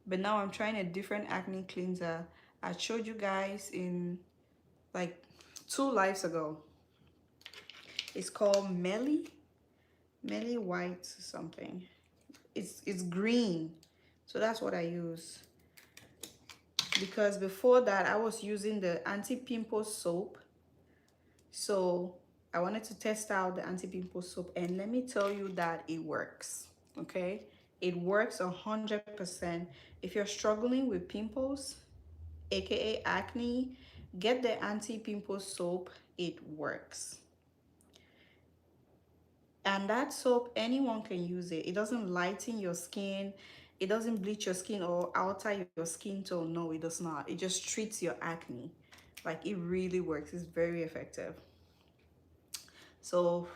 but now I'm trying a different acne cleanser. I showed you guys in like 2 lives ago. It's called Melly White something. It's green, so that's what I use. because before that I was using the anti-pimple soap. So I wanted to test out the anti-pimple soap, and let me tell you that it works. Okay, it works 100%. If you're struggling with pimples, aka acne, get the anti-pimple soap. It works. And that soap, anyone can use it. It doesn't lighten your skin, it doesn't bleach your skin or alter your skin tone. No, it does not. It just treats your acne. Like, it really works. It's very effective. So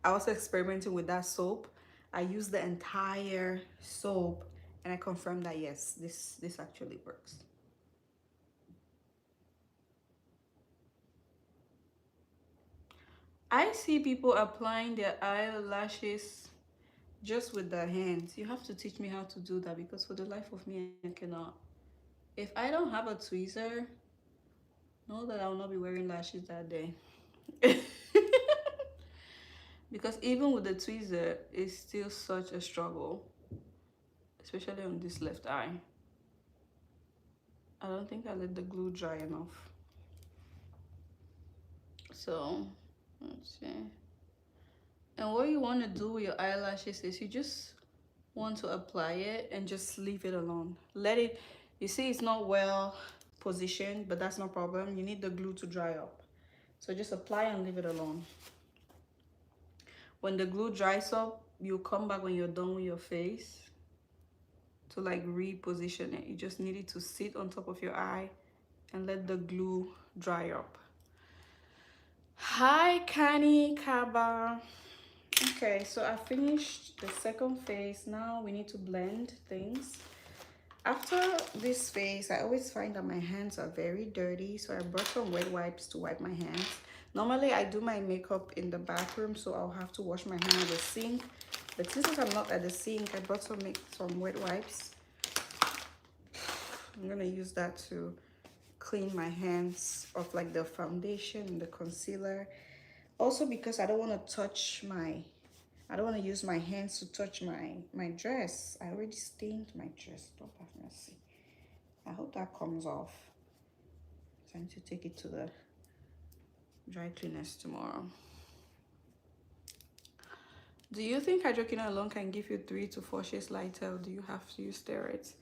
I was experimenting with that soap. I used the entire soap, and I confirmed that yes, this actually works. I see people applying their eyelashes just with their hands. You have to teach me how to do that, because for the life of me, I cannot. If I don't have a tweezer, know that I will not be wearing lashes that day. Because even with the tweezer, it's still such a struggle, especially on this left eye. I don't think I let the glue dry enough. So, let's see. And what you want to do with your eyelashes is you just want to apply it and just leave it alone. Let it, you see it's not well positioned, but that's no problem. You need the glue to dry up. So just apply and leave it alone. When the glue dries up, you come back when you're done with your face to like reposition it. You just need it to sit on top of your eye and let the glue dry up. Hi, Kani Kaba. Okay, so I finished the second phase. Now we need to blend things. After this phase, I always find that my hands are very dirty, so I brought some wet wipes to wipe my hands. Normally I do my makeup in the bathroom, so I'll have to wash my hand at the sink, but since I'm not at the sink, I brought some wet wipes. I'm gonna use that to clean my hands of like the foundation and the concealer. Also, because I don't want to touch I don't want to use my hands to touch my dress. I already stained my dress. Don't have mercy. I hope that comes off. So I need to take it to the dry cleaners tomorrow. Do you think hydroquinone alone can give you 3 to 4 shades lighter, or do you have to use steroids?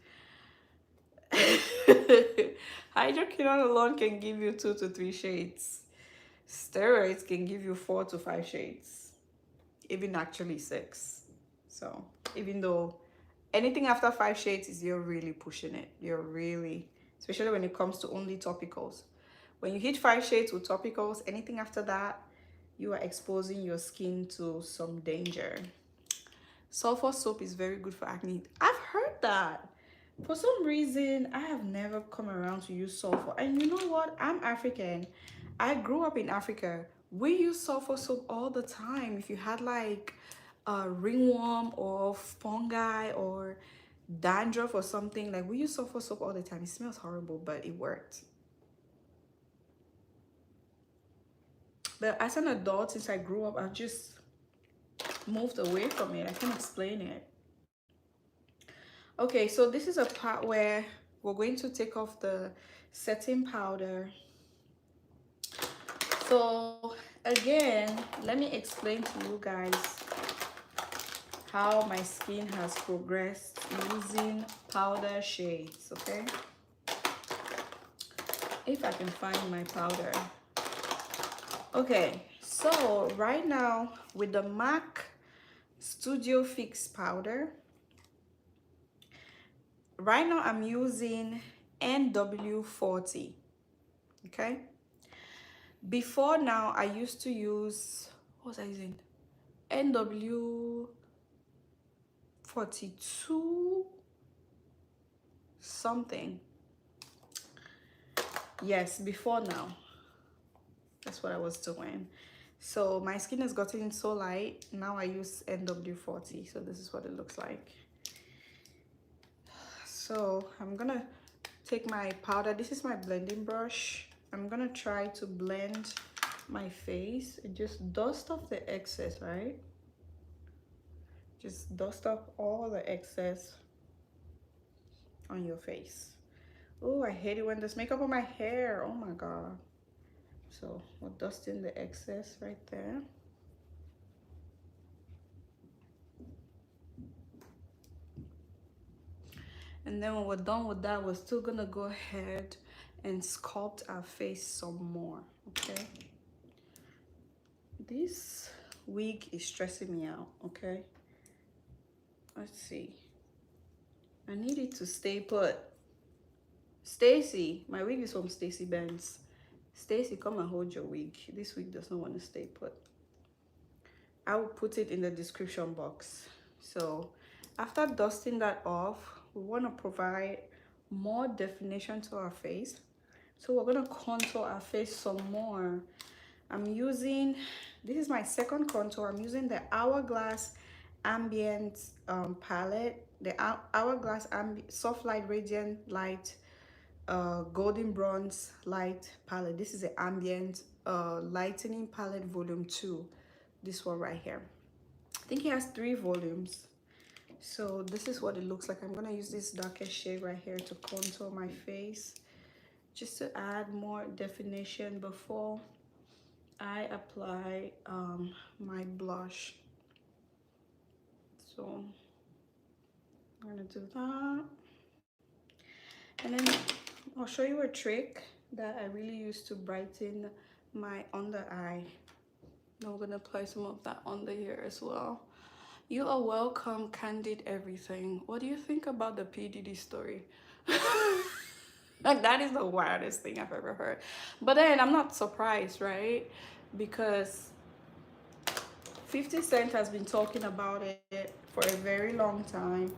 Hydroquinone alone can give you 2 to 3 shades. Steroids can give you 4 to 5 shades, even actually 6. So even though anything after 5 shades is, you're really pushing it. You're really, especially when it comes to only topicals. When you hit 5 shades with topicals, anything after that, you are exposing your skin to some danger. Sulfur soap is very good for acne. I've heard that. For some reason, I have never come around to use sulfur. And you know what? I'm African. I grew up in Africa. We use sulfur soap all the time. If you had like a ringworm or fungi or dandruff or something, like, we use sulfur soap all the time. It smells horrible, but it worked. But as an adult, since I grew up, I've just moved away from it. I can't explain it. Okay, so this is a part where we're going to take off the setting powder. So again, let me explain to you guys how my skin has progressed using powder shades, okay? If I can find my powder. Okay, so right now with the MAC Studio Fix powder, right now I'm using NW40, okay? Before now, I used to use, what was I using? NW42 something. Yes, before now. That's what I was doing. So my skin has gotten so light. Now I use NW40. So this is what it looks like. So I'm gonna take my powder. This is my blending brush. I'm gonna try to blend my face and just dust off the excess, right? Just dust off all the excess on your face. Oh, I hate it when there's makeup on my hair. Oh my God. So we're dusting the excess right there. And then when we're done with that, we're still gonna go ahead and sculpt our face some more, okay? This wig is stressing me out, okay? Let's see. I need it to stay put. Stacy, my wig is from Stacy Benz. Stacy, come and hold your wig. This wig does not want to stay put. I will put it in the description box. So after dusting that off, we want to provide more definition to our face. So we're going to contour our face some more. I'm using, this is my second contour. I'm using the Hourglass Ambient palette. The Hourglass Soft Light Radiant Light Golden Bronze Light palette. This is the Ambient Lightening Palette Volume 2. This one right here. I think it has 3 volumes. So this is what it looks like. I'm going to use this darkest shade right here to contour my face, just to add more definition before I apply my blush. So I'm gonna do that, and then I'll show you a trick that I really use to brighten my under eye. Now we're gonna apply some of that under here as well. You are welcome, Candid Everything. What do you think about the P. Diddy story? Like, that is the wildest thing I've ever heard. But then I'm not surprised, right? Because 50 Cent has been talking about it for a very long time,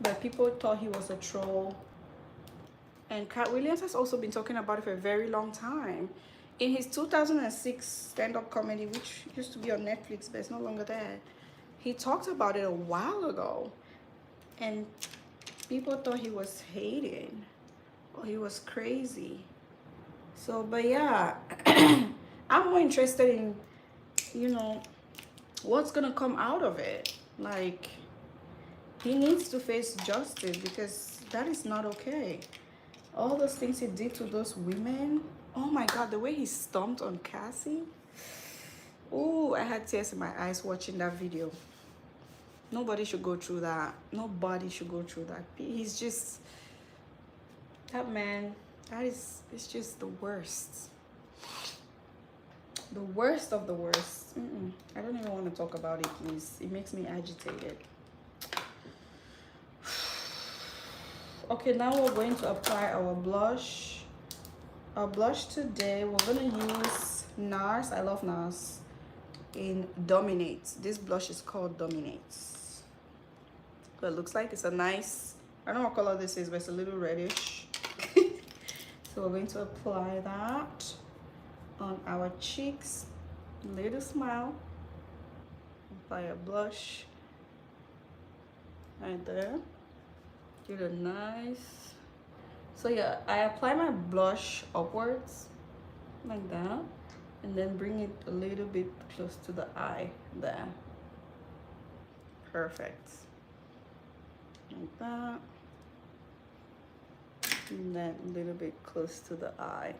but people thought he was a troll. And Cat Williams has also been talking about it for a very long time. In his 2006 stand-up comedy, which used to be on Netflix, but it's no longer there, he talked about it a while ago. And people thought he was hating or he was crazy. So, but yeah, I'm more interested in, you know, what's gonna come out of it. Like, he needs to face justice, because that is not okay. All those things he did to those women. Oh my God, the way he stomped on Cassie. Oh, I had tears in my eyes watching that video. Nobody should go through that. Nobody should go through that. He's just, that man, it's just the worst. The worst of the worst. I don't even want to talk about it, please. It makes me agitated. Okay, now we're going to apply our blush. Our blush today, we're going to use NARS. I love NARS. In Dominate. This blush is called Dominate. So it looks like it's a nice, I don't know what color this is, but it's a little reddish. So we're going to apply that on our cheeks. Little smile. Apply a blush right there. Give it a nice. So yeah, I apply my blush upwards like that, and then bring it a little bit close to the eye there. Perfect. Like that. And then a little bit close to the eye.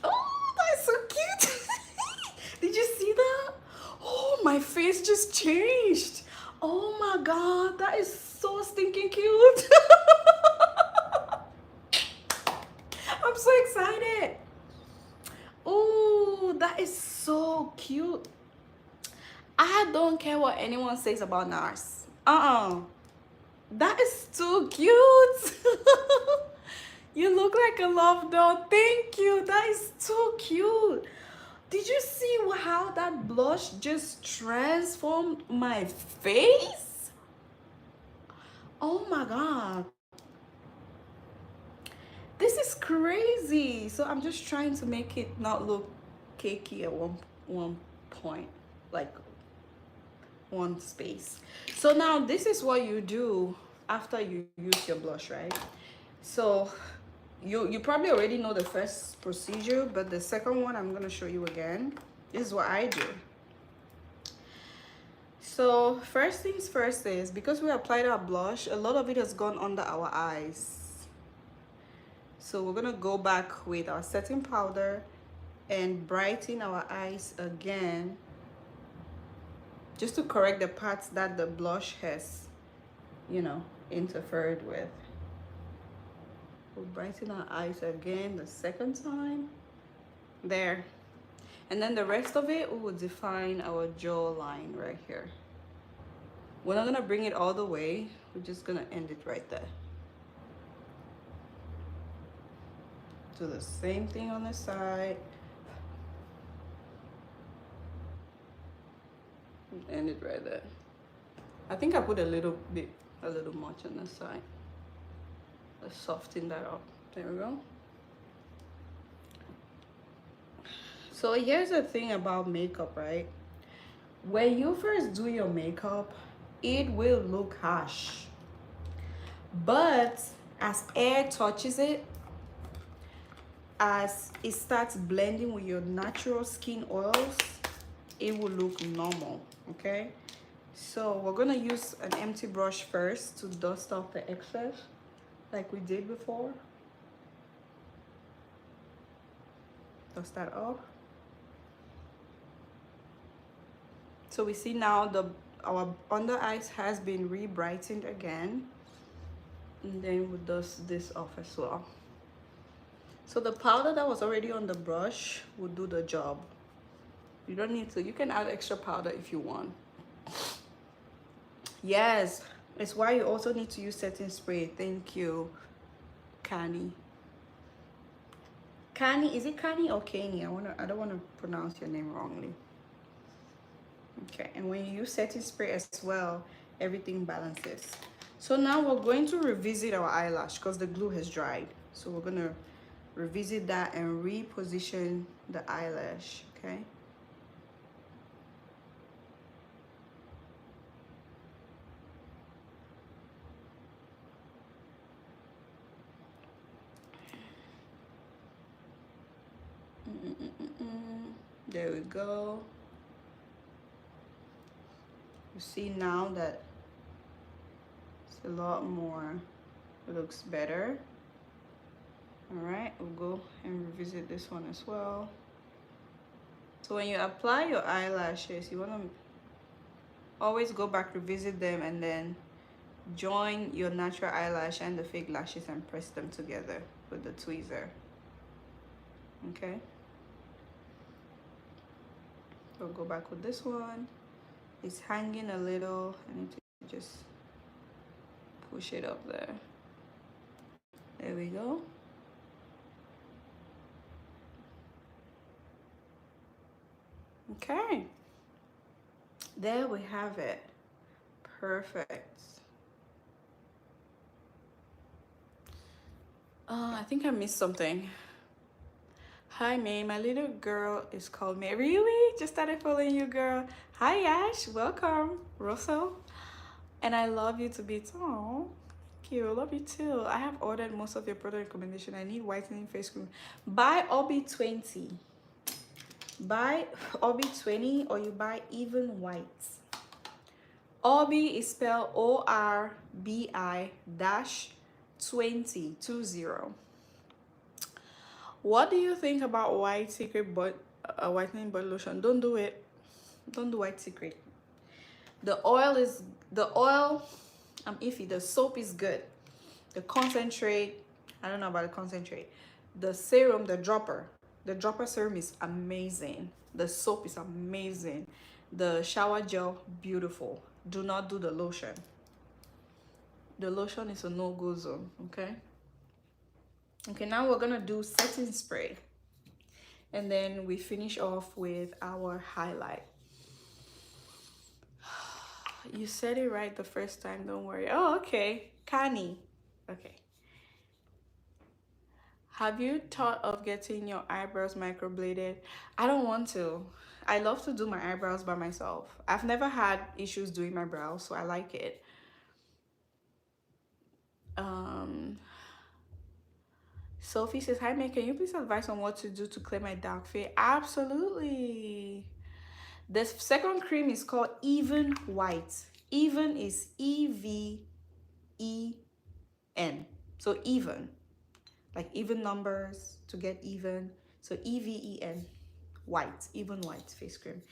Oh, that's so cute. Did you see that? Oh, my face just changed. Oh my God, that is so stinking cute. I'm so excited. Oh, that is so cute. I don't care what anyone says about NARS. That is too cute. You look like a love doll. Thank you. That is too cute. Did you see how that blush just transformed my face? Oh my God. This is crazy. So I'm just trying to make it not look cakey at one point, like one space. So now this is what you do after you use your blush, right? So you probably already know the first procedure, but the second one I'm gonna show you again. This is what I do. So first things first is, because we applied our blush, a lot of it has gone under our eyes. So we're gonna go back with our setting powder and brighten our eyes again, just to correct the parts that the blush has, you know, interfered with. We'll brighten our eyes again the second time. There. And then the rest of it, we will define our jawline right here. We're not gonna bring it all the way. We're just gonna end it right there. Do the same thing on the side. End it right there. I think I put a little much on the side. Let's soften that up. There we go. So here's the thing about makeup, right? When you first do your makeup, it will look harsh. But as air touches it, as it starts blending with your natural skin oils, it will look normal, okay? So we're gonna use an empty brush first to dust off the excess like we did before. Dust that off. So we see now our under eyes has been re-brightened again. And then we'll dust this off as well. So the powder that was already on the brush will do the job. You don't need to, you can add extra powder if you want. Yes, it's why you also need to use setting spray. Thank you, Kani. Kani, is it Kani or Kani? I don't want to pronounce your name wrongly. Okay, and when you use setting spray as well, everything balances. So now we're going to revisit our eyelash because the glue has dried. So we're gonna revisit that and reposition the eyelash, okay? There we go. You see now that it's a lot more, it looks better. All right, we'll go and revisit this one as well. So when you apply your eyelashes, you want to always go back, revisit them, and then join your natural eyelash and the fake lashes and press them together with the tweezer. Okay, we'll go back with this one. It's hanging a little. I need to just push it up there. There we go. Okay, there we have it. Perfect. I think I missed something. Hi May, my little girl is called May. Really? Just started following you, girl. Hi Ash, welcome. Russell. And I love you to bits. Oh, thank you. Love you too. I have ordered most of your product recommendation. I need whitening face cream. Buy Obi20. Buy Obi20 or you buy Even White. Orbi is spelled ORBI dash 20. What do you think about White Secret whitening body lotion? Don't do it. Don't do White Secret. The oil, I'm iffy. The soap is good. The concentrate, I don't know about the concentrate. The serum, the dropper serum is amazing. The soap is amazing. The shower gel, beautiful. Do not do the lotion. The lotion is a no-go zone, okay? Okay, now we're gonna do setting spray. And then we finish off with our highlight. You said it right the first time, don't worry. Oh, okay, Kani. Okay. Have you thought of getting your eyebrows microbladed? I don't want to. I love to do my eyebrows by myself. I've never had issues doing my brows, so I like it. Sophie says, hi May, can you please advise on what to do to clear my dark fade? Absolutely. The second cream is called Even White. Even is E-V-E-N. So Even. like even numbers to get even. So even, white, even white face cream.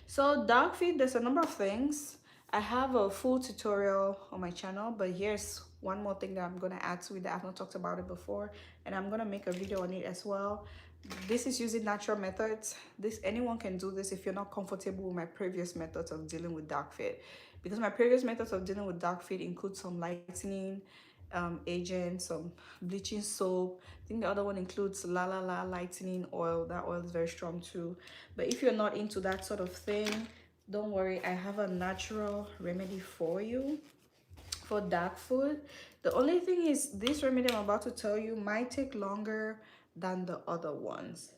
So dark fit, there's a number of things. I have a full tutorial on my channel, but here's one more thing that I'm gonna add to it that I've not talked about it before, and I'm gonna make a video on it as well. This is using natural methods. This, anyone can do this if you're not comfortable with my previous methods of dealing with dark fit, because my previous methods of dealing with dark fit include some lightening agent, some bleaching soap. I think the other one includes la lightening oil. That oil is very strong too. But if you're not into that sort of thing, don't worry, I have a natural remedy for you for dark food. The only thing is, this remedy I'm about to tell you might take longer than the other ones.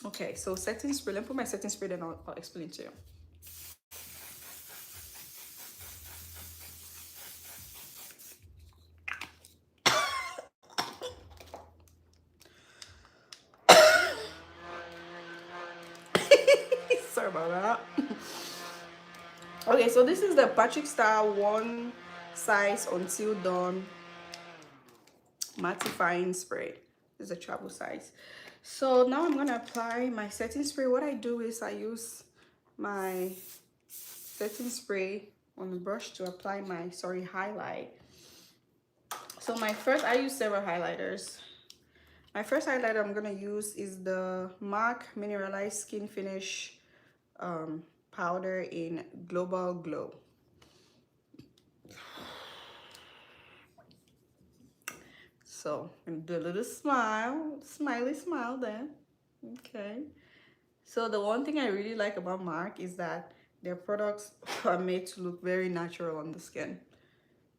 Okay, so setting spray. Let me put my setting spray, then I'll explain to you. Sorry about that. Okay, so this is the Patrick Star one size until dawn mattifying spray. This is a travel size. So now I'm gonna apply my setting spray. What I do is I use my setting spray on the brush to apply my highlight. So I use several highlighters. My first highlighter I'm gonna use is the MAC Mineralized Skin Finish powder in Global Glow. So I'm gonna do a little smiley smile then. Okay. So the one thing I really like about MAC is that their products are made to look very natural on the skin.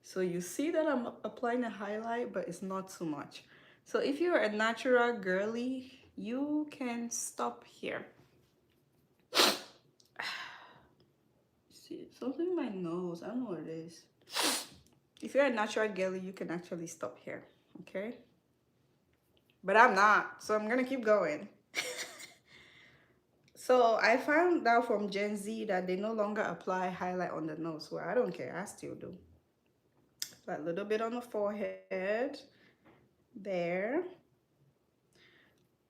So you see that I'm applying a highlight, but it's not too much. So if you're a natural girly, you can stop here. See, something in my nose, I don't know what it is. If you're a natural girly, you can actually stop here, okay? But I'm not, so I'm gonna keep going. So I found out from Gen Z that they no longer apply highlight on the nose. Well, I don't care, I still do. A little bit on the forehead, there.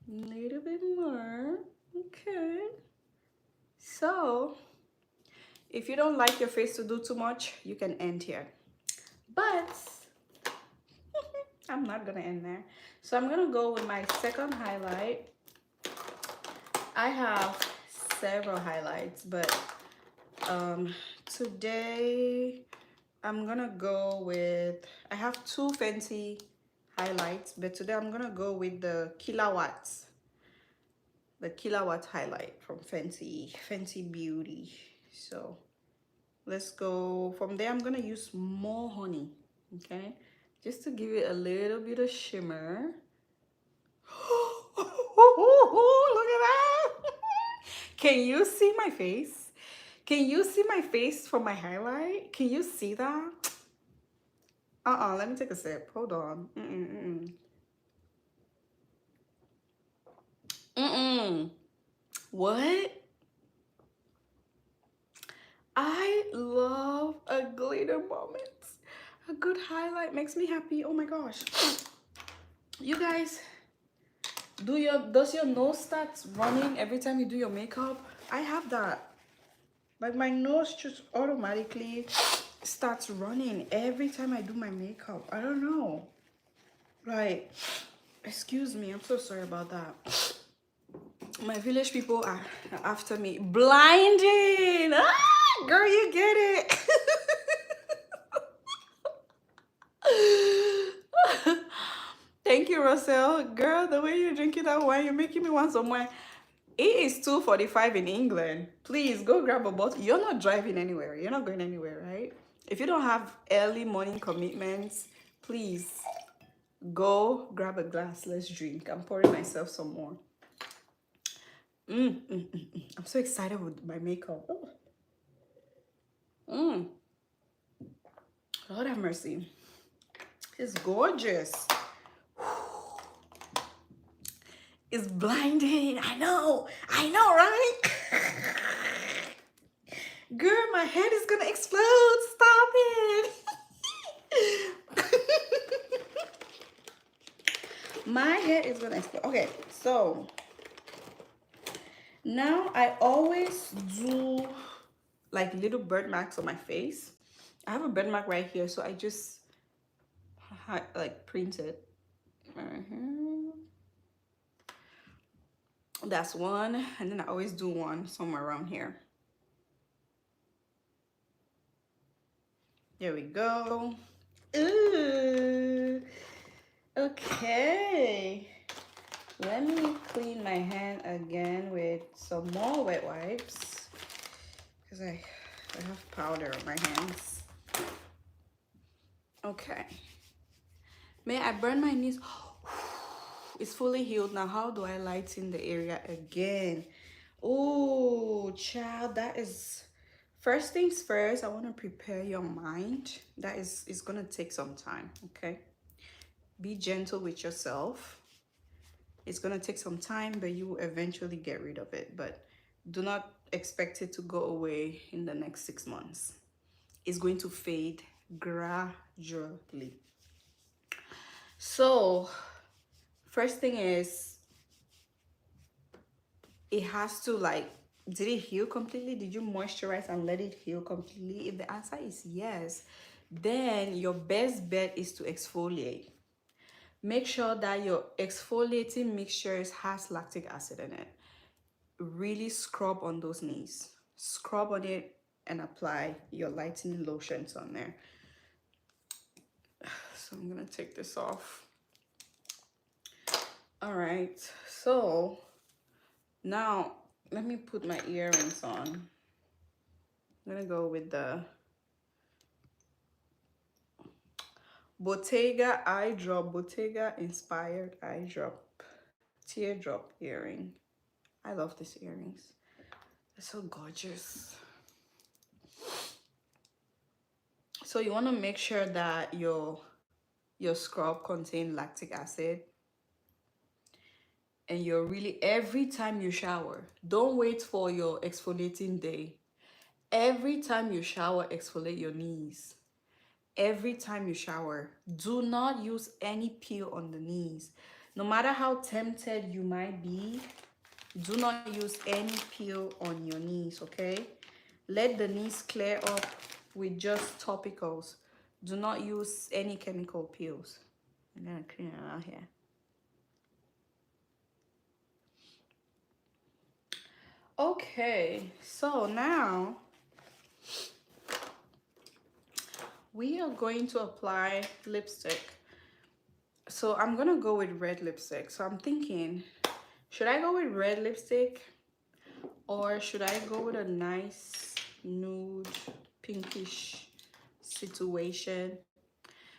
A little bit more, okay. So if you don't like your face to do too much, you can end here. But I'm not gonna end there. So I'm gonna go with my second highlight. I have several highlights, but today I'm gonna go with, I have two Fenty highlights, but today I'm gonna go with the Kilowatt highlight from Fenty Beauty. So let's go from there. I'm gonna use more honey, okay, just to give it a little bit of shimmer. Look at that. Can you see my face? Can you see my face from my highlight? Can you see that? Let me take a sip. Hold on. What? I love a glitter moment. A good highlight makes me happy. Oh my gosh. You guys, does your nose start running every time you do your makeup? I have that. Like my nose just automatically starts running every time I do my makeup. I don't know. Like, excuse me, I'm so sorry about that. My village people are after me. Blinding! Ah, girl, you get it. Thank you, Russell. Girl, the way you're drinking that wine, you're making me want some wine. It is 2:45 in England. Please go grab a bottle. You're not driving anywhere. You're not going anywhere, right? If you don't have early morning commitments, please go grab a glass. Let's drink. I'm pouring myself some more. I'm so excited with my makeup. Lord have mercy. It's gorgeous. It's blinding. I know, right? Girl, my head is gonna explode. Stop it. yet, it's gonna explode. Okay, so now I always do like little bird marks on my face. I have a bird mark right here, so I just like print it right here. That's one, and then I always do one somewhere around here. There we go. Ooh. Okay. Let me clean my hand again with some more wet wipes because I have powder on my hands. Okay. May I burn my knees? It's fully healed. Now, how do I lighten the area again? Oh, child, that is... First things first, I want to prepare your mind. That is, it's going to take some time, okay? Be gentle with yourself. It's going to take some time, but you will eventually get rid of it. But do not expect it to go away in the next 6 months. It's going to fade gradually. So, first thing is, it has to like, did it heal completely? Did you moisturize and let it heal completely? If the answer is yes, then your best bet is to exfoliate. Make sure that your exfoliating mixtures has lactic acid in it. Really scrub on those knees. Scrub on it and apply your lightening lotions on there. So I'm gonna take this off. All right, so now let me put my earrings on. I'm gonna go with the Bottega eye drop, Bottega inspired eye drop, teardrop earring. I love these earrings. They're so gorgeous. So you want to make sure that your scrub contains lactic acid, and you're really, every time you shower, don't wait for your exfoliating day. Every time you shower, exfoliate your knees. Every time you shower, do not use any peel on the knees. No matter how tempted you might be, do not use any peel on your knees, okay? Let the knees clear up with just topicals. Do not use any chemical peels. I'm gonna clean it out here. Okay, so now we are going to apply lipstick. So I'm gonna go with red lipstick. So I'm thinking, should I go with red lipstick or should I go with a nice nude pinkish situation?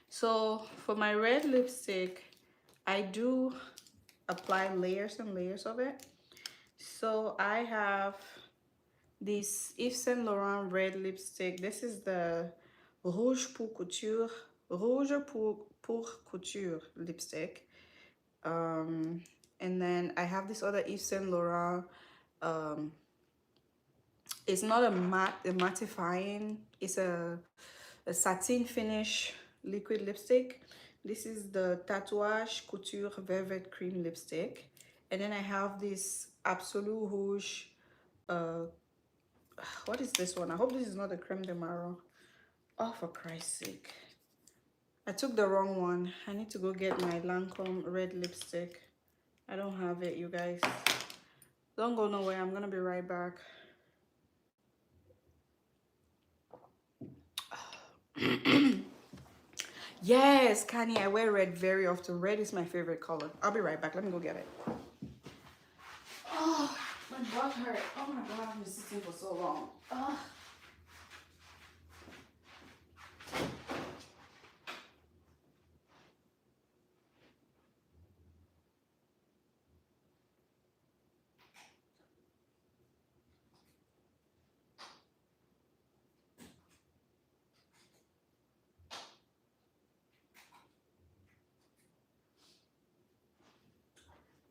So for my red lipstick, I do apply layers and layers of it. So I have this Yves Saint Laurent red lipstick. This is the Rouge pour Couture, Rouge pour Couture lipstick. And then I have this other Yves Saint Laurent. It's not a mattifying. It's a satin finish liquid lipstick. This is the Tatouage Couture Velvet Cream lipstick. And then I have this Absolute Rouge. What is this one? I hope this is not a Creme de Marron. Oh, for Christ's sake. I took the wrong one. I need to go get my Lancome red lipstick. I don't have it, you guys. Don't go nowhere. I'm gonna be right back. Yes, Kanye, I wear red very often. Red is my favorite color. I'll be right back. Let me go get it. Oh, my butt hurt. Oh my God, I've been sitting for so long. Oh.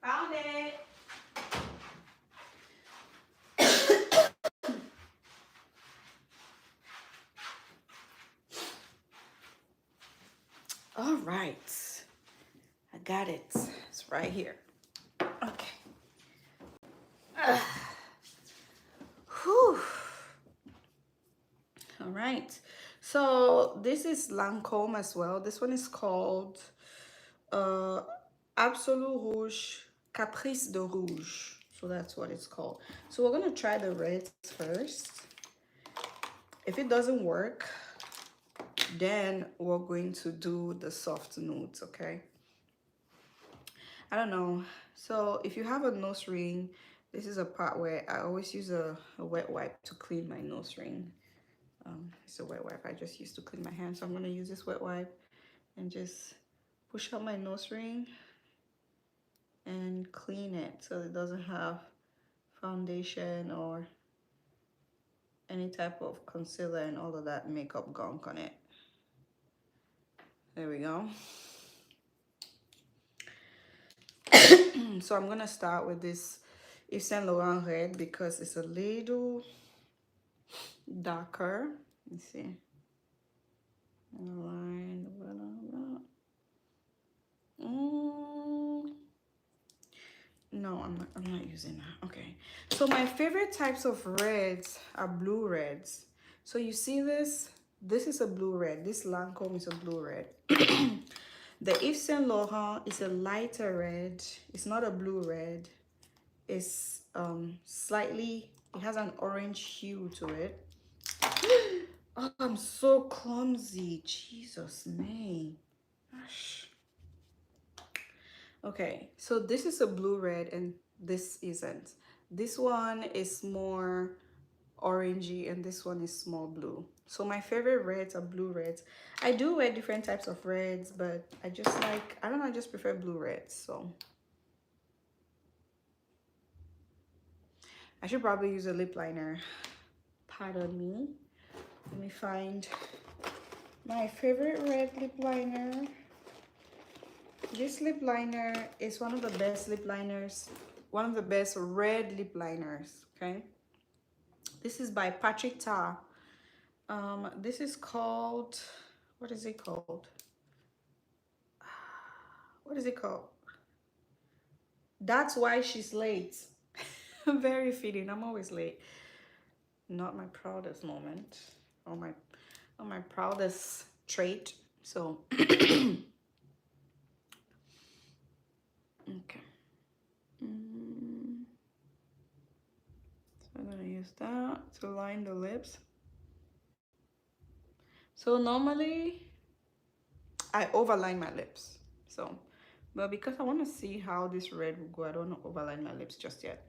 Found it. All right. I got it. It's right here. Okay. Whew. All right. So this is Lancome as well. This one is called uh, Absolute Rouge, Caprice de Rouge. So that's what it's called. So we're gonna try the reds first. If it doesn't work, then we're going to do the soft nudes, okay? I don't know. So if you have a nose ring, this is a part where I always use a wet wipe to clean my nose ring. It's a wet wipe I just used to clean my hands. So I'm gonna use this wet wipe and just push out my nose ring and clean it so it doesn't have foundation or any type of concealer and all of that makeup gunk on it. There we go. So I'm gonna start with this Yves Saint Laurent red because it's a little darker. Let's see. Line. No, I'm not using that. Okay. So my favorite types of reds are blue reds. So you see this? This is a blue red. This Lancome is a blue red. The Yves Saint Laurent is a lighter red. It's not a blue red. It's slightly, it has an orange hue to it. Oh, I'm so clumsy. Jesus, me. Gosh. Okay, so this is a blue red and this isn't. This one is more orangey and this one is small blue. So my favorite reds are blue reds. I do wear different types of reds, but I just like, I don't know, I just prefer blue reds. So I should probably use a lip liner. Pardon me. Let me find my favorite red lip liner. This lip liner is one of the best lip liners, one of the best red lip liners, okay? This is by Patrick Ta. This is called, what is it called? What is it called? That's Why She's Late. Very fitting, I'm always late. Not my proudest moment, or my proudest trait, so. Okay. So I'm gonna use that to line the lips. So normally I overline my lips. So, but because I want to see how this red will go, I don't want to overline my lips just yet.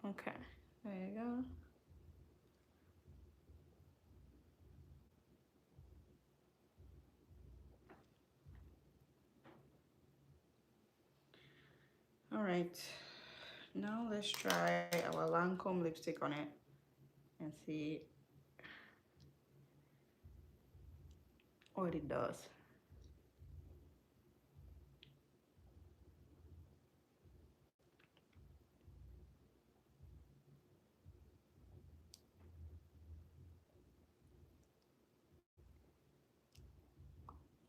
Okay, there you go. All right, now let's try our Lancome lipstick on it and see what it does.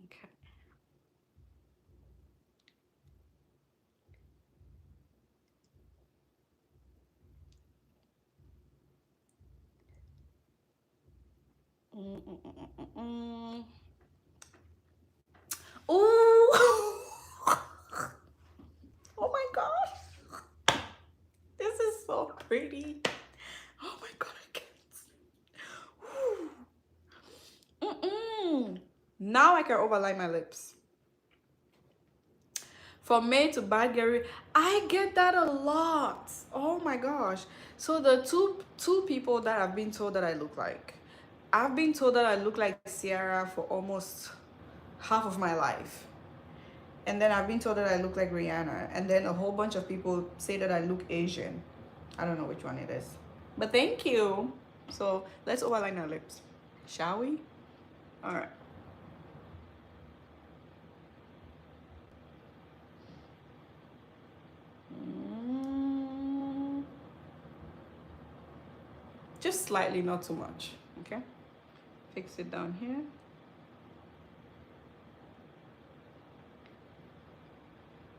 Okay. Ooh! Oh my gosh! This is so pretty. Oh my god, I can't. Now I can overline my lips. From May to Bad Gary, I get that a lot. Oh my gosh. So the two people that I've been told that I look like. I've been told that I look like Sierra for almost half of my life. And then I've been told that I look like Rihanna. And then a whole bunch of people say that I look Asian. I don't know which one it is. But thank you. So let's overline our lips. Shall we? All right. just slightly, not too much. Okay, fix it down here.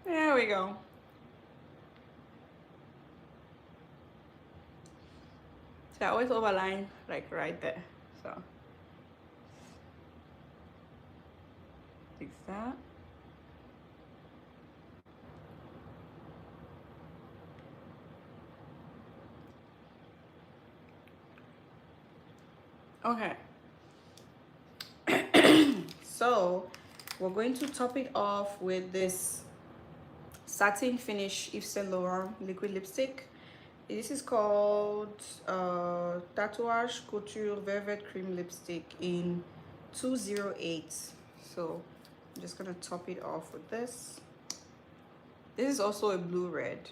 There we go. So I always overline like right there. So fix that. Okay. So we're going to top it off with this satin finish Yves Saint Laurent liquid lipstick. This is called Tatouage Couture Velvet Cream Lipstick in 208. So I'm just gonna top it off with this. This is also a blue red.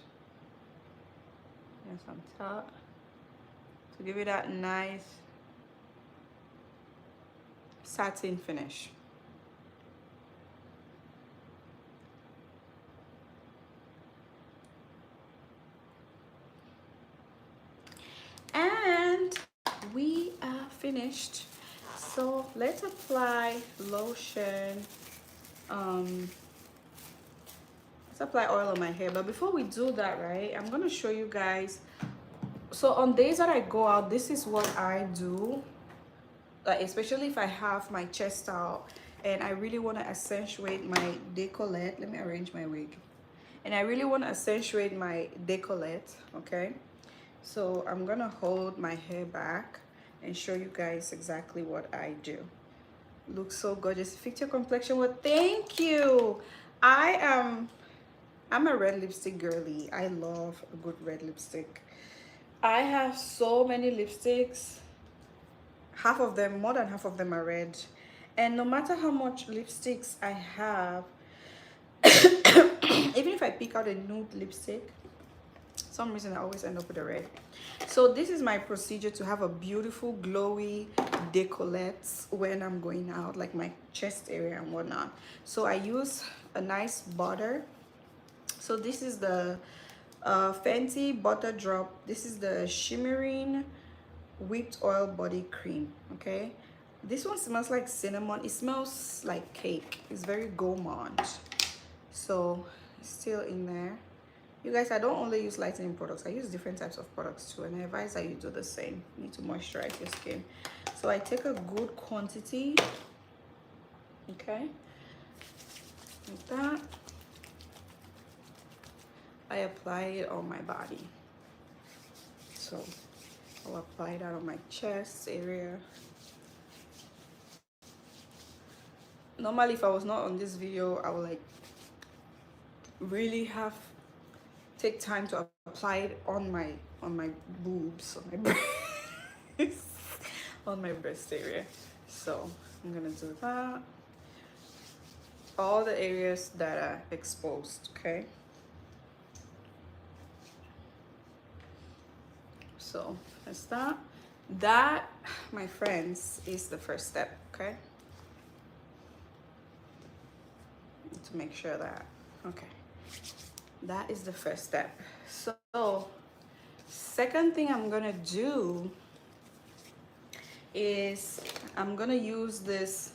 Yes, on top to give it that nice satin finish. And we are finished. So let's apply lotion. Let's apply oil on my hair. But before we do that, right, I'm gonna show you guys. So on days that I go out, this is what I do. Like, especially if I have my chest out and I really want to accentuate my décolleté. Let me arrange my wig. And I really want to accentuate my décolleté, okay? So I'm gonna hold my hair back and show you guys exactly what I do. Looks so gorgeous. Fix your complexion. Well, thank you. I'm a red lipstick girly. I love a good red lipstick. I have so many lipsticks. Half of them, more than half of them are red. And no matter how much lipsticks I have, even if I pick out a nude lipstick, some reason I always end up with a red. So this is my procedure to have a beautiful glowy décolleté when I'm going out, like my chest area and whatnot. So I use a nice butter. So this is the Fenty Butter Drop. This is the shimmering whipped oil body cream. Okay, this one smells like cinnamon. It smells like cake. It's very gourmand. So it's still in there. You guys, I don't only use lightening products. I use different types of products too, and I advise that you do the same. You need to moisturize your skin. So I take a good quantity. Okay, like that. I apply it on my body. So I'll apply that on my chest area. Normally, if I was not on this video, I would like really take time to apply it on my boobs, on my breast, on my breast area. So I'm gonna do that. All the areas that are exposed, okay? So that's that. That, my friends, is the first step, okay? To make sure that, okay. That is the first step. So second thing I'm gonna do is I'm gonna use this,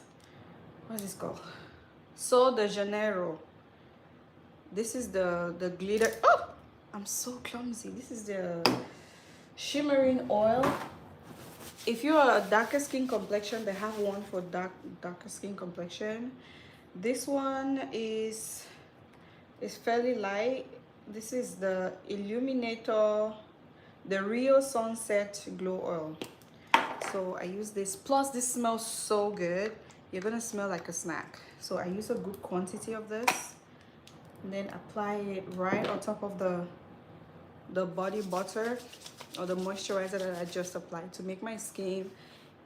what is this called? Sol de Janeiro. This is the glitter. Oh, I'm so clumsy. This is the shimmering oil. If you are a darker skin complexion, they have one for darker skin complexion. This one is fairly light. This is the Illuminator, the Rio Sunset Glow Oil. So I use this. Plus, this smells so good. You're gonna smell like a snack. So I use a good quantity of this, and then apply it right on top of the body butter or the moisturizer that I just applied to make my skin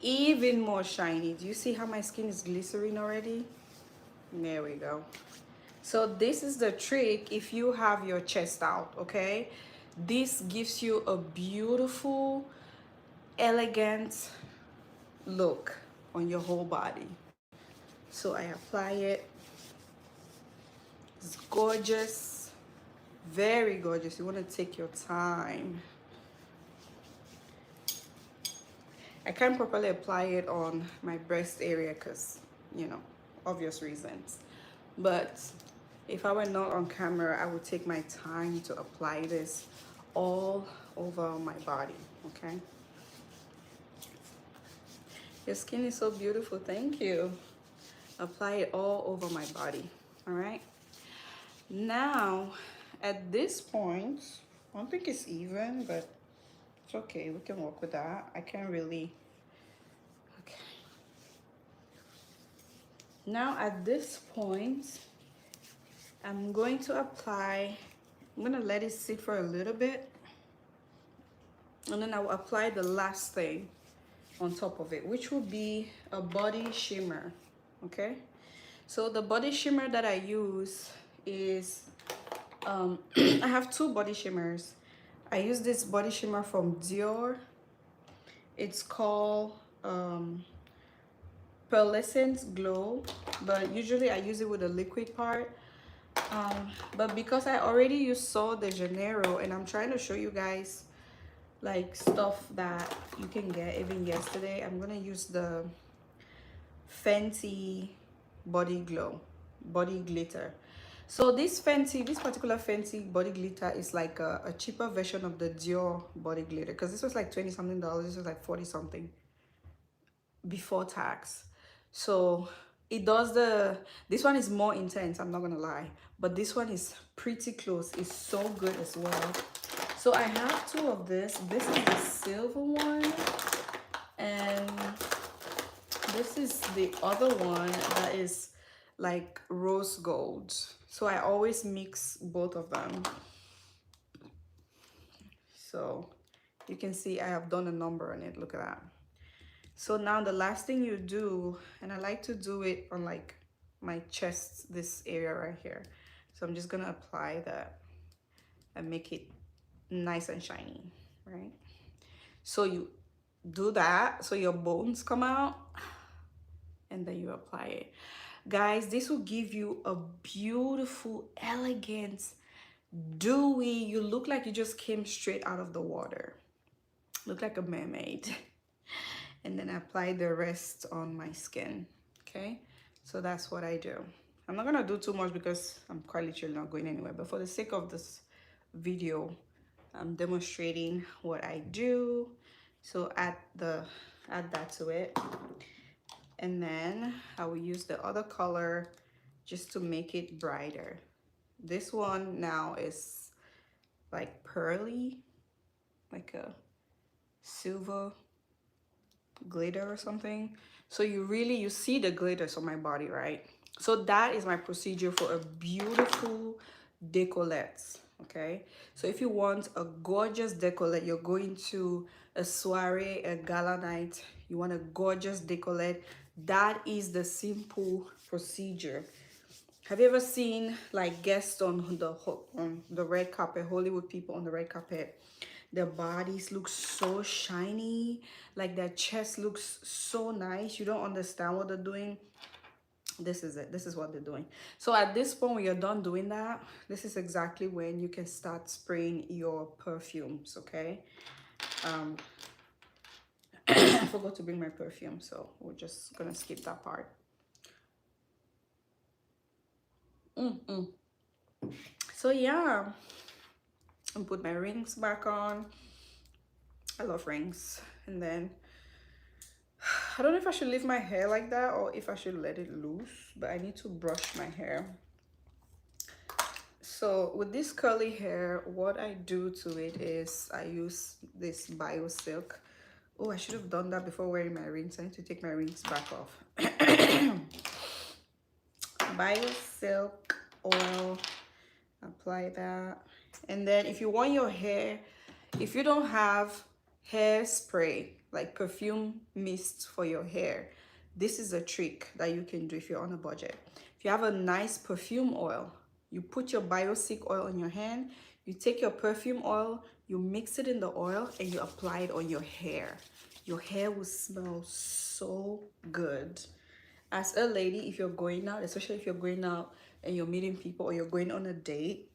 even more shiny. Do you see how my skin is glycerin already? There we go. So this is the trick if you have your chest out, okay? This gives you a beautiful, elegant look on your whole body. So I apply it. It's gorgeous, very gorgeous. You want to take your time. I can't properly apply it on my breast area because, you know, obvious reasons. But if I were not on camera, I would take my time to apply this all over my body, okay? Your skin is so beautiful, thank you. Apply it all over my body, all right? Now, at this point, I don't think it's even, but it's okay, we can work with that. I can't really, okay. Now at this point, I'm going to apply, I'm gonna let it sit for a little bit, and then I will apply the last thing on top of it, which will be a body shimmer, okay? So the body shimmer that I use is, I have two body shimmers. I use this body shimmer from Dior. It's called Pearlescent Glow, but usually I use it with the liquid part. But because I already saw the Janeiro, and I'm trying to show you guys like stuff that you can get even yesterday, I'm gonna use the Fenty body glitter. So this particular Fenty body glitter is like a cheaper version of the Dior body glitter, because this was like 20 something dollars, this was like 40 something before tax. So it does this one is more intense, I'm not gonna lie, but this one is pretty close. It's so good as well. So I have two of this. This is the silver one, and this is the other one that is like rose gold. So I always mix both of them. So you can see I have done a number on it. Look at that. So now the last thing you do, and I like to do it on like my chest, this area right here. So I'm just gonna apply that and make it nice and shiny, right? So you do that so your bones come out, and then you apply it. Guys, this will give you a beautiful, elegant, dewy, you look like you just came straight out of the water. Look like a mermaid. And then I apply the rest on my skin, okay? So that's what I do. I'm not gonna do too much because I'm quite literally not going anywhere, but for the sake of this video, I'm demonstrating what I do. So add that to it. And then I will use the other color just to make it brighter. This one now is like pearly, like a silver glitter or something. So you see the glitters on my body, right? So that is my procedure for a beautiful décolleté, okay? So if you want a gorgeous décolleté, you're going to a soiree, a gala night, you want a gorgeous décolleté, that is the simple procedure. Have you ever seen like guests on the red carpet, Hollywood people on the red carpet? Their bodies look so shiny, like their chest looks so nice. You don't understand what they're doing. This is it. This is what they're doing. So at this point, when you're done doing that, this is exactly when you can start spraying your perfumes, okay? I forgot to bring my perfume, so we're just gonna skip that part. So yeah, and put my rings back on. I love rings. And then I don't know if I should leave my hair like that or if I should let it loose, but I need to brush my hair. So with this curly hair, what I do to it is I use this Bio Silk. Oh, I should have done that before wearing my rings. I need to take my rings back off. Bio Silk oil, apply that. And then if you want your hair, if you don't have hairspray, like perfume mist for your hair, this is a trick that you can do if you're on a budget. If you have a nice perfume oil, you put your Biosilk oil on your hand, you take your perfume oil, you mix it in the oil, and you apply it on your hair. Your hair will smell so good. As a lady, if you're going out, especially if you're going out and you're meeting people or you're going on a date,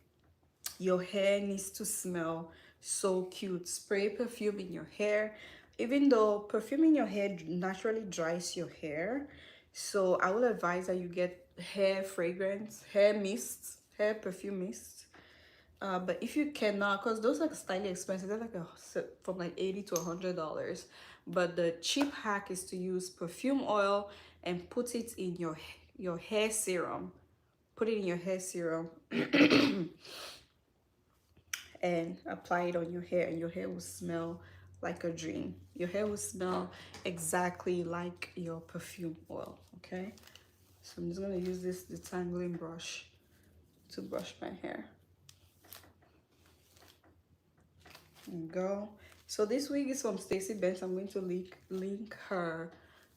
your hair needs to smell so cute. Spray perfume in your hair. even though perfuming your hair naturally dries your hair, so I will advise that you get hair fragrance, hair mists, hair perfume mists. But if you cannot, because those are slightly expensive, they're like from like $80 to $100. But the cheap hack is to use perfume oil and put it in your hair serum. Put it in your hair serum and apply it on your hair, and your hair will smell like a dream. Your hair will smell exactly like your perfume oil. Okay, so I'm just gonna use this detangling brush to brush my hair. There you go. So this wig is from Stacey Benz. I'm going to link her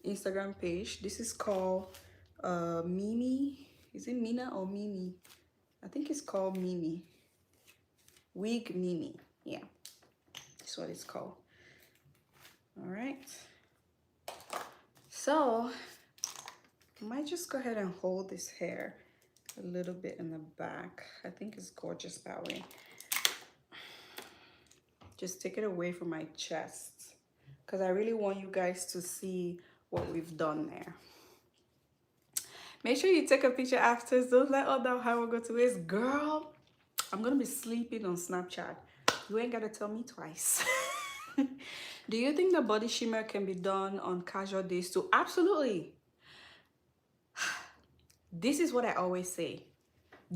Instagram page. This is called Mimi. Is it Mina or Mimi? I think it's called Mimi. Wig Mimi. Yeah, that's what it's called. All right. So I might just go ahead and hold this hair a little bit in the back. I think it's gorgeous that way. Just take it away from my chest because I really want you guys to see what we've done there. Make sure you take a picture after. Don't let all that how we're going to waste. Girl, I'm gonna be sleeping on Snapchat. You ain't gotta tell me twice. Do you think the body shimmer can be done on casual days too? Absolutely. This is what I always say.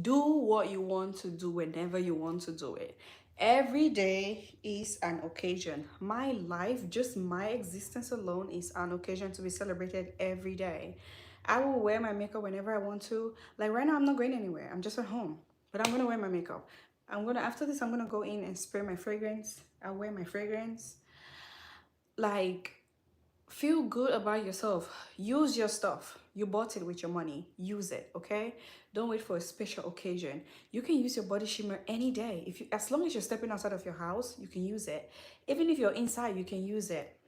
Do what you want to do whenever you want to do it. Every day is an occasion. My life, just my existence alone, is an occasion to be celebrated every day. I will wear my makeup whenever I want to. Like right now, I'm not going anywhere. I'm just at home, but I'm gonna wear my makeup. After this, I'm gonna go in and spray my fragrance. I'll wear my fragrance. Like, feel good about yourself. Use your stuff. You bought it with your money. Use it, okay? Don't wait for a special occasion. You can use your body shimmer any day. As long as you're stepping outside of your house, you can use it. Even if you're inside, you can use it.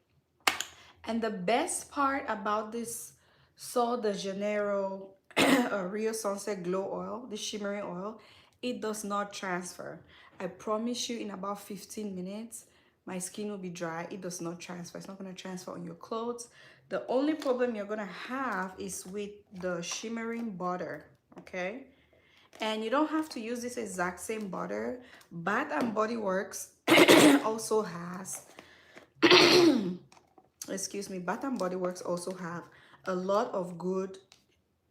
And the best part about this Sol de Janeiro Rio Sunset Glow Oil, this shimmering oil, it does not transfer. I promise you, in about 15 minutes, my skin will be dry. It does not transfer. It's not going to transfer on your clothes. The only problem you're going to have is with the shimmering butter, okay? And you don't have to use this exact same butter. Bath and Body Works also has excuse me, Bath and Body Works also have a lot of good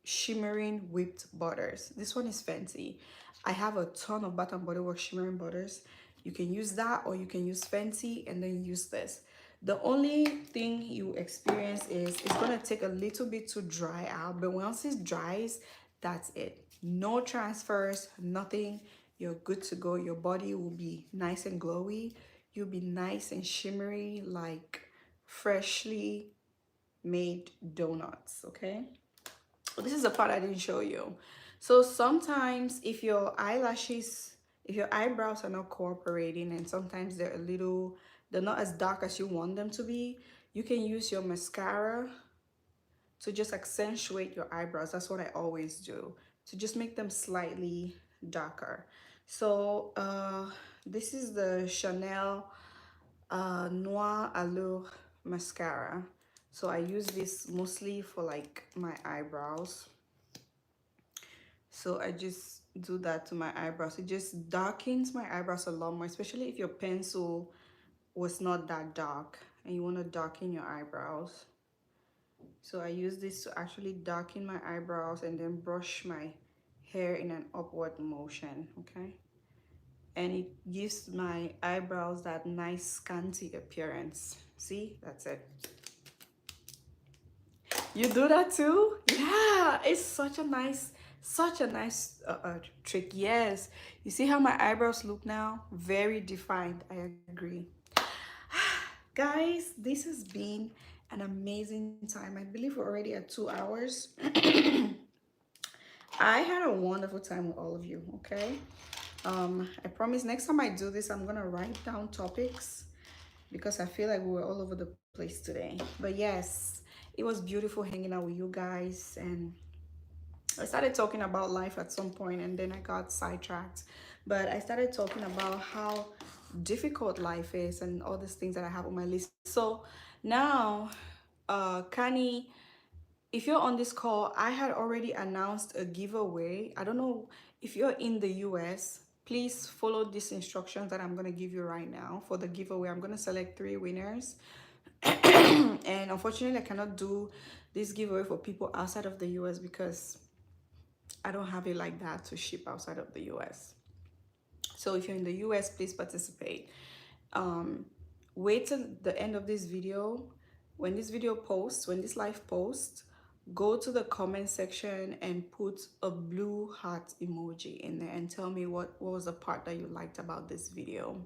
shimmering whipped butters. This one is fancy. I have a ton of Bath and Body Works shimmering butters. You can use that, or you can use fancy and then use this. The only thing you experience is it's gonna take a little bit to dry out, but once it dries, that's it. No transfers, nothing. You're good to go. Your body will be nice and glowy. You'll be nice and shimmery, like freshly made donuts. Okay, this is the part I didn't show you. So sometimes if your eyebrows are not cooperating, and sometimes they're not as dark as you want them to be, you can use your mascara to just accentuate your eyebrows. That's what I always do, to just make them slightly darker. So this is the Chanel Noir Allure mascara. So I use this mostly for like my eyebrows. So I just do that to my eyebrows. It just darkens my eyebrows a lot more, especially if your pencil was not that dark and you want to darken your eyebrows. So I use this to actually darken my eyebrows and then brush my hair in an upward motion, okay? And it gives my eyebrows that nice scanty appearance. See, that's it. You do that too? Yeah, it's such a nice trick. Yes, you see how my eyebrows look now? Very defined. I agree. Guys, this has been an amazing time. I believe we're already at 2 hours. I had a wonderful time with all of you, okay? I promise next time I do this, I'm gonna write down topics because I feel like we were all over the place today. But yes, it was beautiful hanging out with you guys, and I started talking about life at some point and then I got sidetracked. But I started talking about how difficult life is and all these things that I have on my list. So now, Kani, if you're on this call, I had already announced a giveaway. I don't know if you're in the US, please follow these instructions that I'm going to give you right now for the giveaway. I'm going to select 3 winners. And unfortunately, I cannot do this giveaway for people outside of the US because I don't have it like that to ship outside of the US. So if you're in the US, please participate. Um, wait till the end of this video. When this video posts, when this live posts, go to the comment section and put a blue heart emoji in there and tell me what was the part that you liked about this video.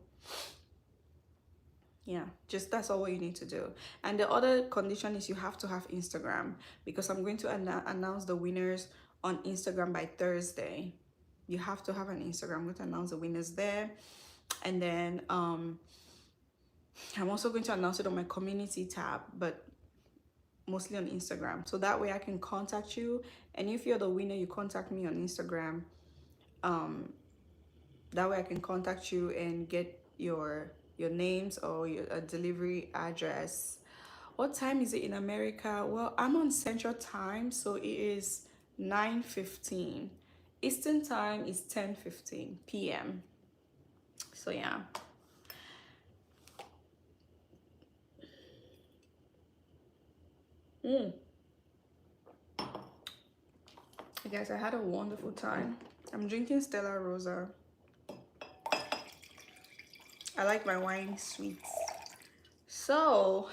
Yeah, just that's all what you need to do. And the other condition is you have to have Instagram, because I'm going to announce the winners on Instagram by Thursday. You have to have an Instagram. I'm going to announce the winners there. And then I'm also going to announce it on my community tab, but mostly on Instagram. So that way I can contact you. And if you're the winner, you contact me on Instagram. That way I can contact you and get your names or your delivery address. What time is it in America? Well, I'm on Central Time, so it is 9:15. Eastern Time is 10:15 p.m. So yeah. You guys, I had a wonderful time. I'm drinking Stella Rosa. I like my wine sweet. So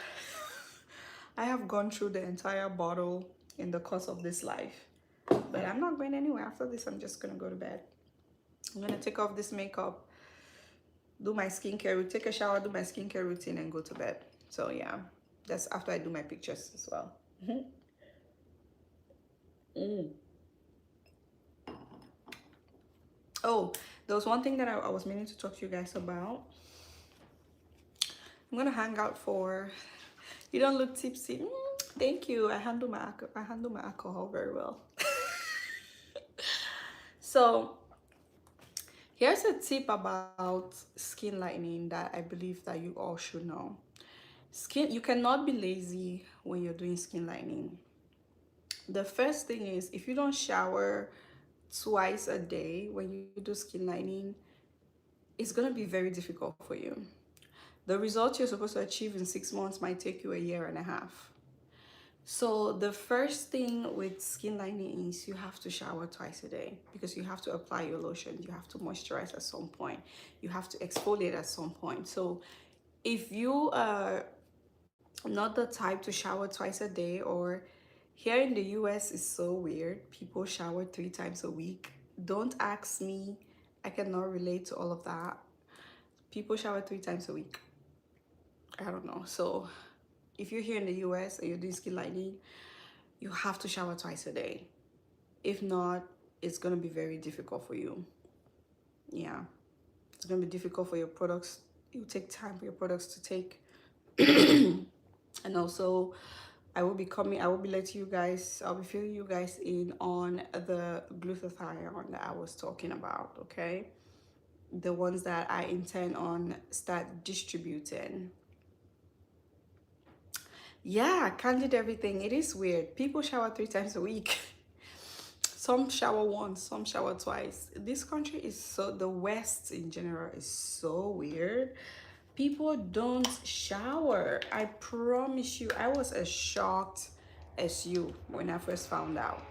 I have gone through the entire bottle in the course of this life, but I'm not going anywhere. After this, I'm just gonna go to bed. I'm gonna take off this makeup, do my skincare, take a shower, do my skincare routine, and go to bed. So yeah, that's after I do my pictures as well. Oh, there was one thing that I was meaning to talk to you guys about. I'm gonna hang out for. You don't look tipsy. Thank you. I handle my alcohol very well. So here's a tip about skin lightening that I believe that you all should know. You cannot be lazy when you're doing skin lightening. The first thing is, if you don't shower twice a day when you do skin lightening, it's gonna be very difficult for you. The results you're supposed to achieve in 6 months might take you a year and a half. So the first thing with skin lightening is you have to shower twice a day, because you have to apply your lotion, you have to moisturize at some point, you have to exfoliate at some point. So if you are not the type to shower twice a day, or here in the US is so weird, people shower 3 times a week. Don't ask me, I cannot relate to all of that. People shower 3 times a week. I don't know. So if you're here in the US and you're doing skin lightening, you have to shower twice a day. If not, it's gonna be very difficult for you. Yeah, it's gonna be difficult for your products. It will take time for your products to take. And also, I will be letting you guys, I'll be filling you guys in on the glutathione that I was talking about, okay? The ones that I intend on start distributing. Yeah, candid everything. It is weird. People shower 3 times a week. Some shower once, some shower twice. This country is so, the West in general is so weird. People don't shower. I promise you, I was as shocked as you when I first found out.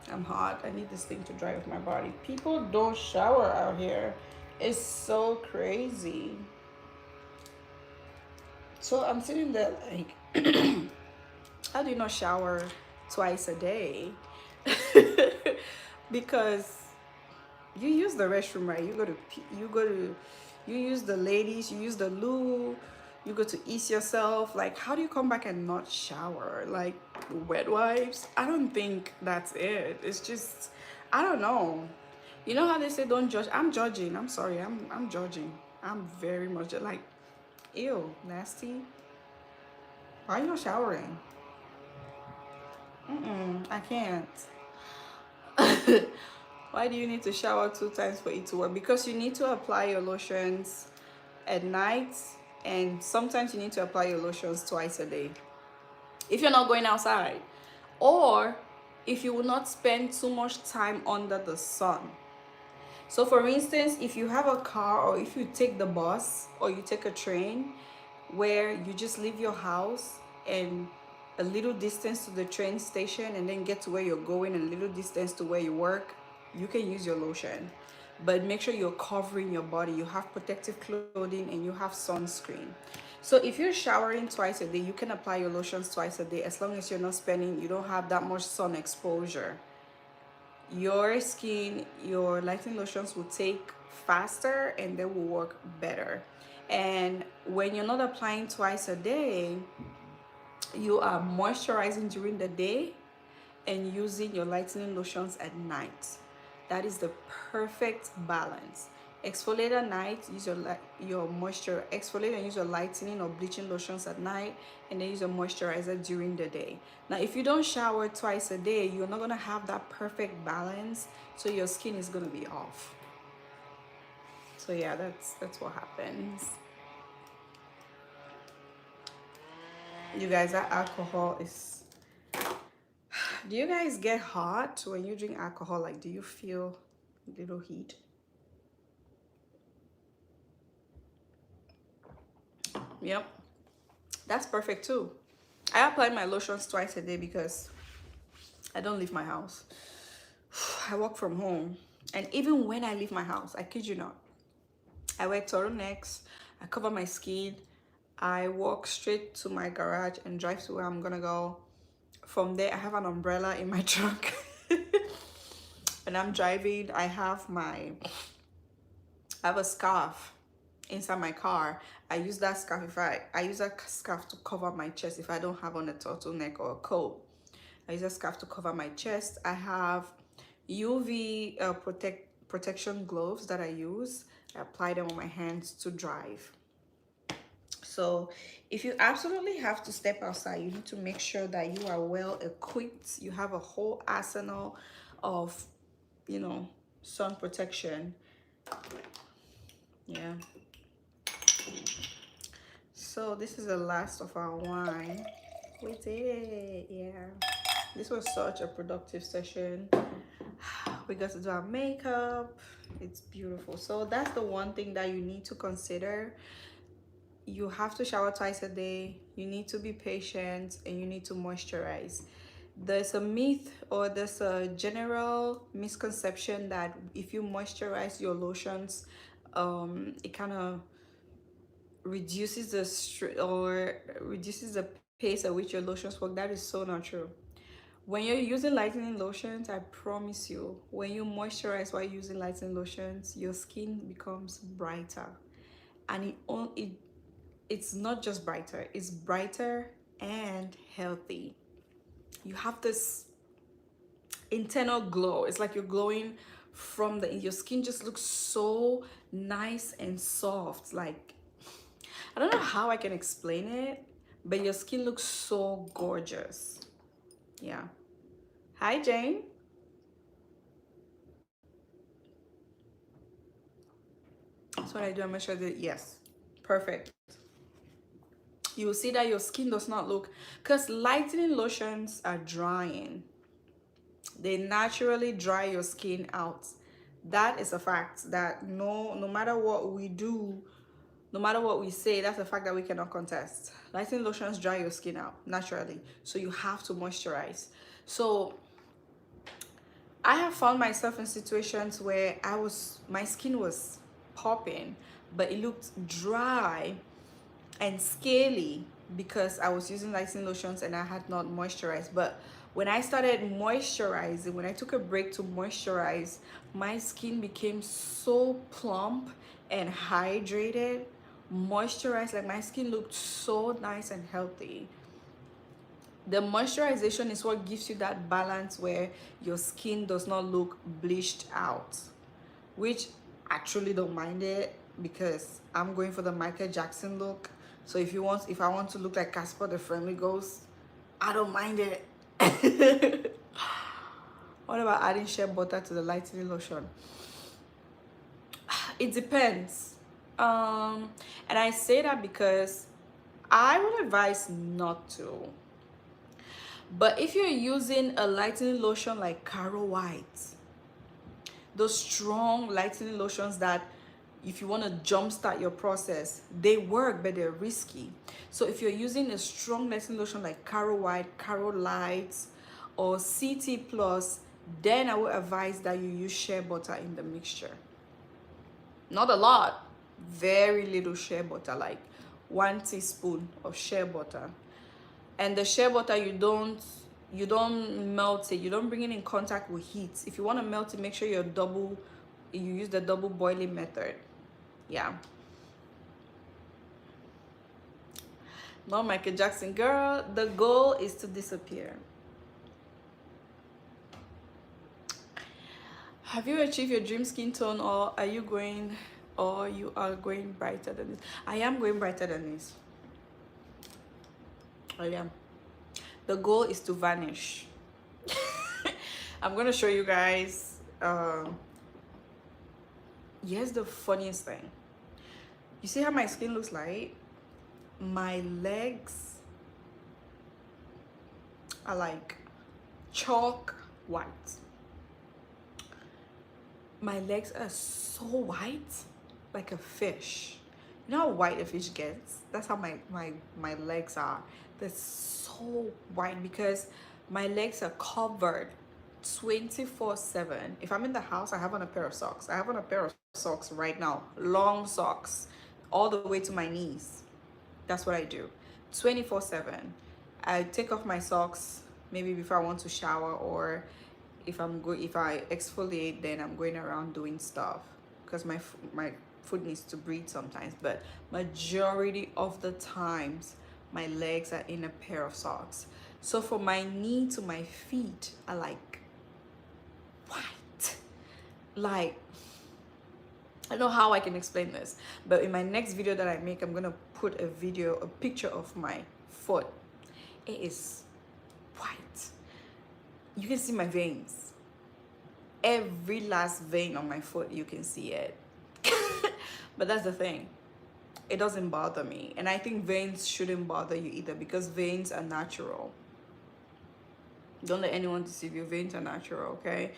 I'm hot. I need this thing to dry off my body. People don't shower out here. It's so crazy. So I'm sitting there like, how do you not shower twice a day? Because you use the restroom, right? You use the ladies, you use the loo, you go to ease yourself. Like, how do you come back and not shower? Like, wet wipes? I don't think that's it. It's just, I don't know. You know how they say don't judge? I'm judging. I'm sorry. I'm judging. I'm very much like, ew, nasty. Why are you not showering? I can't. Why do you need to shower 2 times for it to work? Because you need to apply your lotions at night, and sometimes you need to apply your lotions twice a day if you're not going outside, or if you will not spend too much time under the sun. So for instance, if you have a car, or if you take the bus or you take a train where you just leave your house and a little distance to the train station and then get to where you're going, and a little distance to where you work, you can use your lotion. But make sure you're covering your body, you have protective clothing, and you have sunscreen. So if you're showering twice a day, you can apply your lotions twice a day, as long as you're not spending, you don't have that much sun exposure. Your skin, your lightening lotions will take faster and they will work better. And when you're not applying twice a day, you are moisturizing during the day and using your lightening lotions at night. That is the perfect balance. Exfoliate at night, use your moisture, exfoliate and use your lightening or bleaching lotions at night, and then use your moisturizer during the day. Now, if you don't shower twice a day, you're not gonna have that perfect balance, so your skin is gonna be off. So yeah, that's what happens. You guys, that alcohol is... Do you guys get hot when you drink alcohol? Like, do you feel a little heat? Yep, that's perfect too. I apply my lotions twice a day because I don't leave my house. I work from home, and even when I leave my house, I kid you not, I wear turtlenecks, I cover my skin, I walk straight to my garage and drive to where I'm gonna go. From there, I have an umbrella in my trunk. When I'm driving, I have a scarf inside my car. I use that scarf I use a scarf to cover my chest if I don't have on a turtleneck or a coat. I use a scarf to cover my chest. I have UV protection gloves that I use. I apply them on my hands to drive. So if you absolutely have to step outside, you need to make sure that you are well equipped. You have a whole arsenal of, you know, sun protection. Yeah. So this is the last of our wine. We did it. Yeah. This was such a productive session. We got to do our makeup. It's beautiful. So that's the one thing that you need to consider. You have to shower twice a day, you need to be patient, and you need to moisturize. There's a myth, or there's a general misconception that if you moisturize your lotions, it kind of reduces the pace at which your lotions work. That is so not true. When you're using lightening lotions, I promise you, when you moisturize while using lightening lotions, your skin becomes brighter. And it's not just brighter, it's brighter and healthy. You have this internal glow. It's like you're glowing from your skin just looks so nice and soft. Like, I don't know how I can explain it, but your skin looks so gorgeous. Yeah. Hi, Jane. That's what I do. I'm gonna show you. Yes, perfect. You will see that your skin does not look, because lightening lotions are drying. They naturally dry your skin out. That is a fact that no matter what we do, no matter what we say, that's a fact that we cannot contest. Lightening lotions dry your skin out naturally, so you have to moisturize. So I have found myself in situations where my skin was popping, but it looked dry and scaly because I was using lightening lotions and I had not moisturized. But when I started moisturizing, when I took a break to moisturize, my skin became so plump and hydrated, moisturized. Like, my skin looked so nice and healthy. The moisturization is what gives you that balance where your skin does not look bleached out, which I truly don't mind it, because I'm going for the Michael Jackson look. So if I want to look like Casper the Friendly Ghost, I don't mind it. What about adding shea butter to the lightening lotion? It depends. And I say that because I would advise not to. But if you're using a lightening lotion like Caro White, those strong lightening lotions that if you want to jumpstart your process, they work, but they're risky. So if you're using a strong lightening lotion like Caro White, Caro Light, or CT Plus, then I would advise that you use shea butter in the mixture. Not a lot, very little shea butter, like 1 teaspoon of shea butter. And the shea butter, you don't melt it, you don't bring it in contact with heat. If you want to melt it, make sure you use the double boiling method. Yeah. Not Michael Jackson. Girl, the goal is to disappear. Have you achieved your dream skin tone, or you are going brighter than this? I am going brighter than this. I am. The goal is to vanish. I'm gonna show you guys. Here's the funniest thing. You see how my skin looks like? My legs are like chalk white. My legs are so white, like a fish. You know how white a fish gets? That's how my legs are. They're so white because my legs are covered 24/7. If I'm in the house, I have on a pair of socks. I have on a pair of socks right now, long socks, all the way to my knees. That's what I do, 24/7. I take off my socks maybe before I want to shower, or if I exfoliate, then I'm going around doing stuff because my foot needs to breathe sometimes. But majority of the times, my legs are in a pair of socks. So from my knee to my feet are like white. Like, I don't know how I can explain this, but in my next video that I make, I'm gonna put a picture of my foot. It is white. You can see my veins. Every last vein on my foot, you can see it. But that's the thing. It doesn't bother me. And I think veins shouldn't bother you either, because veins are natural. Don't let anyone deceive you. Veins are natural, okay?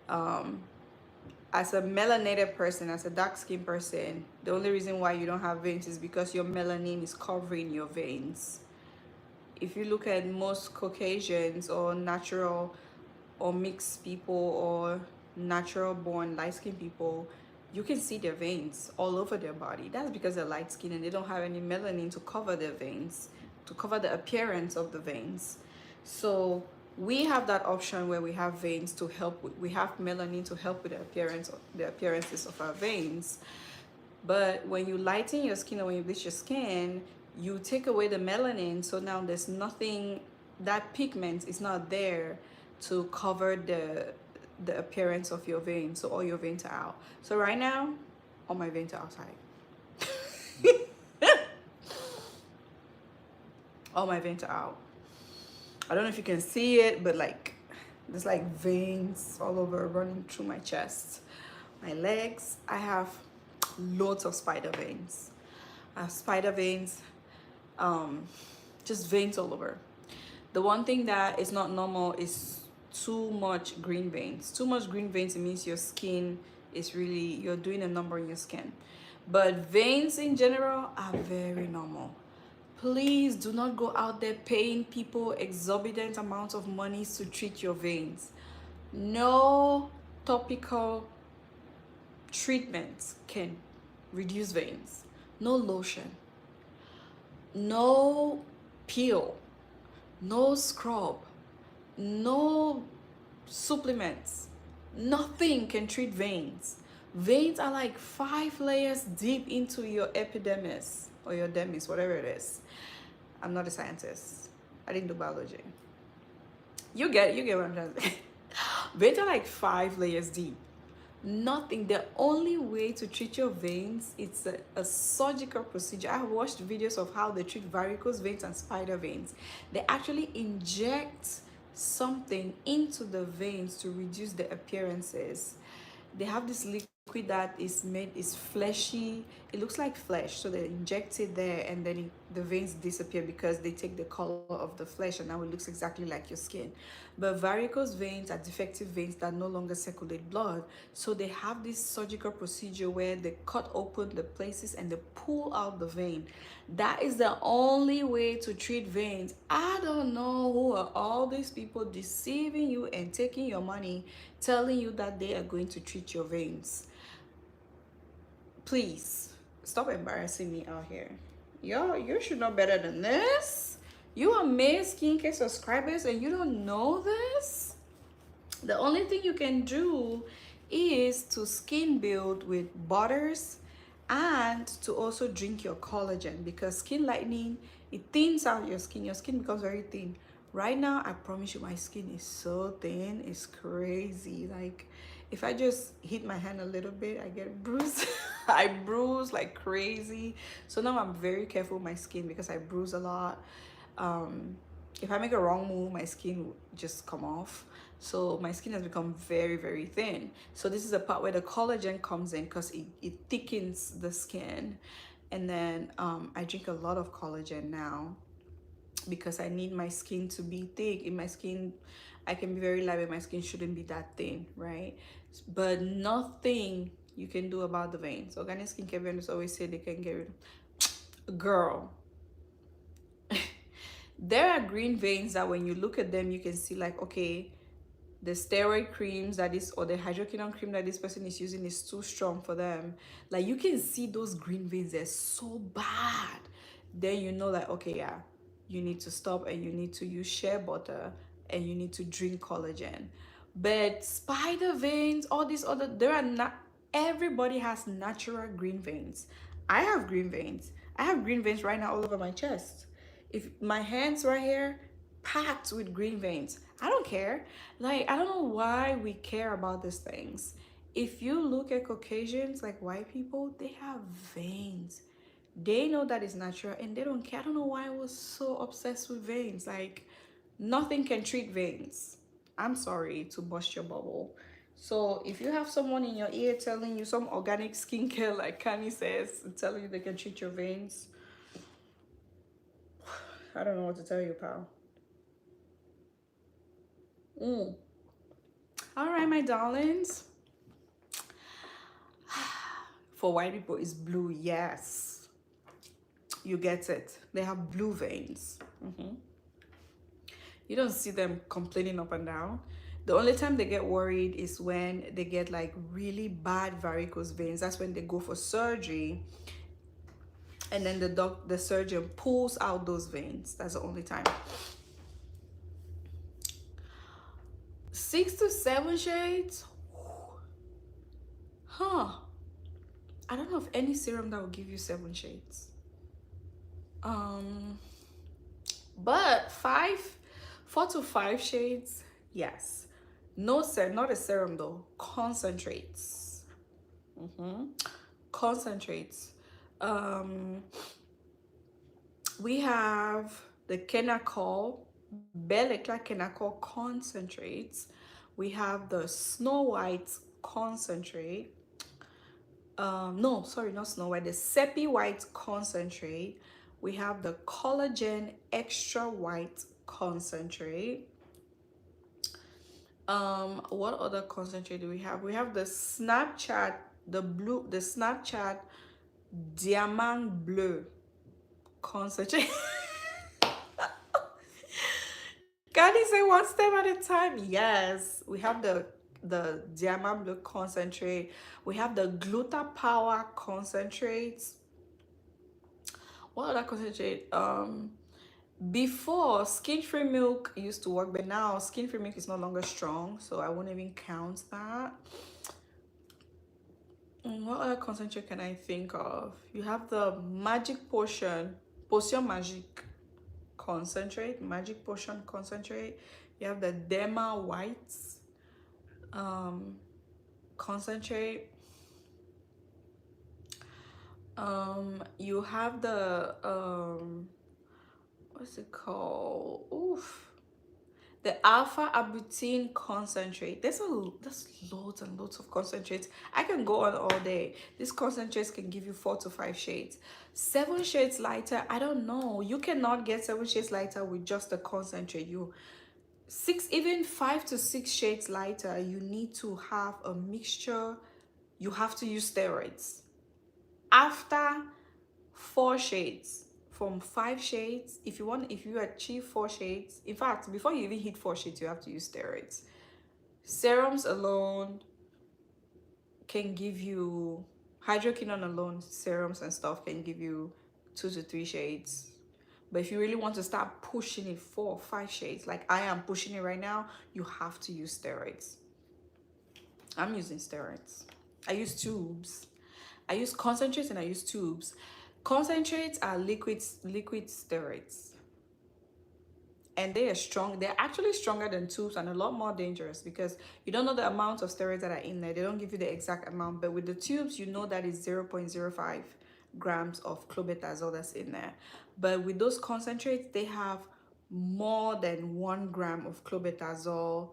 As a melanated person, as a dark-skinned person, the only reason why you don't have veins is because your melanin is covering your veins. If you look at most Caucasians or natural or mixed people or natural born light-skinned people, you can see their veins all over their body. That's because they're light-skinned and they don't have any melanin to cover their veins, to cover the appearance of the veins. So we have that option where we have veins to help with, we have melanin to help with the appearances of our veins. But when you lighten your skin or when you bleach your skin, you take away the melanin, so now there's nothing, that pigment is not there to cover the appearance of your veins, so all your veins are out. So right now, all my veins are outside. All my veins are out. I don't know if you can see it, but like there's like veins all over running through my chest. My legs, I have loads of spider veins. I have spider veins, just veins all over. The one thing that is not normal is too much green veins. Too much green veins, it means your skin is really, you're doing a number in your skin. But veins in general are very normal. Please do not go out there paying people exorbitant amounts of money to treat your veins. No topical treatments can reduce veins. No lotion, no peel, no scrub, no supplements. Nothing can treat veins. Veins are like 5 layers deep into your epidermis or your dermis, whatever it is. I'm not a scientist. I didn't do biology. You get what I'm trying to say. Veins are like 5 layers deep. Nothing. The only way to treat your veins, it's a surgical procedure. I have watched videos of how they treat varicose veins and spider veins. They actually inject something into the veins to reduce the appearances. They have this liquid that is fleshy. It looks like flesh, so they inject it there, and then the veins disappear because they take the color of the flesh, and now it looks exactly like your skin. But varicose veins are defective veins that no longer circulate blood, so they have this surgical procedure where they cut open the places and they pull out the vein. That is the only way to treat veins. I don't know who are all these people deceiving you and taking your money, telling you that they are going to treat your veins. Please stop embarrassing me out here. Yo, you should know better than this. You are May Skincare subscribers and you don't know this? The only thing you can do is to skin build with butters and to also drink your collagen, because skin lightening, it thins out your skin. Your skin becomes very thin. Right now, I promise you, my skin is so thin, it's crazy. Like, if I just hit my hand a little bit, I get bruised. I bruise like crazy. So now I'm very careful with my skin because I bruise a lot. If I make a wrong move, my skin will just come off. So my skin has become very, very thin. So this is the part where the collagen comes in, because it thickens the skin. And then I drink a lot of collagen now because I need my skin to be thick. In my skin, I can be very light, but my skin shouldn't be that thin, right? But nothing you can do about the veins. Organic skincare vendors always say they can get rid of. Girl, there are green veins that when you look at them, you can see like, okay, the steroid creams that is, or the hydroquinone cream that this person is using is too strong for them. Like, you can see those green veins, they're so bad. Then you know, like, okay, yeah, you need to stop and you need to use shea butter and you need to drink collagen. But spider veins, all these other, there are not, everybody has natural green veins. I have green veins. I have green veins right now all over my chest. If my hands right here, packed with green veins. I don't care. Like, I don't know why we care about these things. If you look at Caucasians, like white people, they have veins. They know that is natural and they don't care. I don't know why I was so obsessed with veins. Like, nothing can treat veins. I'm sorry to bust your bubble. So if you have someone in your ear telling you some organic skincare, like Kanye says, telling you they can treat your veins, I don't know what to tell you, pal. All right, my darlings. For white people, it's blue. Yes, you get it. They have blue veins. You don't see them complaining up and down. The only time they get worried is when they get like really bad varicose veins. That's when they go for surgery, and then the surgeon pulls out those veins. That's the only time. 6 to 7 shades. Huh. I don't know of any serum that will give you 7 shades. But 4 to 5 shades, yes. No, sir, not a serum though. Concentrates. Concentrates. We have the Kenacol, Bellecla Kenacol concentrates. We have the Snow White concentrate. No, sorry, not Snow White, the Sepia White concentrate. We have the Collagen Extra White concentrate. What other concentrate do we have? We have the Snapchat, the Snapchat Diamant Bleu concentrate. Can you say one step at a time? Yes, we have the Diamant Bleu concentrate. We have the Gluta Power concentrates. What other concentrate? Before, skin free milk used to work, but now skin free milk is no longer strong, so I won't even count that. What other concentrate can I think of? You have the Magic Potion Magic concentrate, Magic Potion concentrate. You have the Derma Whites concentrate. You have the what's it called? Oof. The alpha arbutin concentrate. There's loads and loads of concentrates. I can go on all day. These concentrates can give you 4 to 5 shades. 7 shades lighter, I don't know. You cannot get 7 shades lighter with just the concentrate. Even 5 to 6 shades lighter, you need to have a mixture. You have to use steroids. After 4 shades, from 5 shades, if you achieve 4 shades, in fact, before you even hit 4 shades, you have to use steroids. Serums alone can give you, hydroquinone alone, serums and stuff can give you 2 to 3 shades. But if you really want to start pushing it 4 or 5 shades, like I am pushing it right now, you have to use steroids. I'm using steroids. I use tubes. I use concentrates and I use tubes. Concentrates are liquid steroids. And they are strong. They're actually stronger than tubes and a lot more dangerous because you don't know the amount of steroids that are in there. They don't give you the exact amount. But with the tubes, you know that it's 0.05 grams of clobetasol that's in there. But with those concentrates, they have more than 1 gram of clobetasol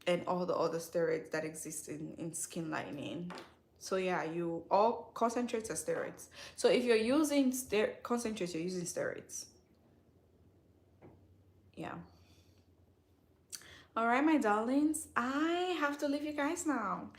and all the other steroids that exist in skin lightening. So yeah, all concentrates are steroids. So if you're using concentrates, you're using steroids. Yeah. All right, my darlings, I have to leave you guys now.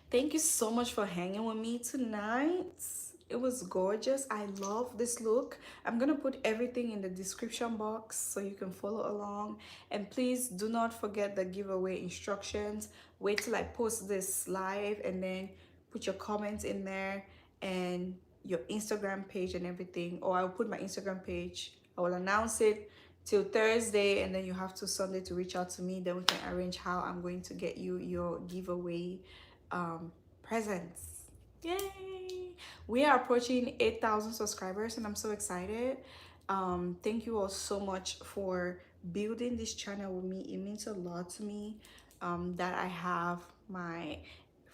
Thank you so much for hanging with me tonight. It was gorgeous. I love this look. I'm gonna put everything in the description box so you can follow along. And please do not forget the giveaway instructions. Wait till I post this live and then put your comments in there and your Instagram page and everything. Or I'll put my Instagram page. I will announce it till Thursday, and then you have till Sunday to reach out to me. Then we can arrange how I'm going to get you your giveaway presents. Yay! We are approaching 8,000 subscribers and I'm so excited. Thank you all so much for building this channel with me. It means a lot to me that I have my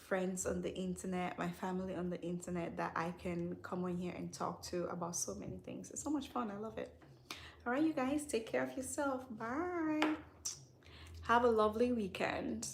friends on the internet, my family on the internet that I can come on here and talk to about so many things. It's so much fun. I love it. All right, you guys, take care of yourself. Bye. Have a lovely weekend.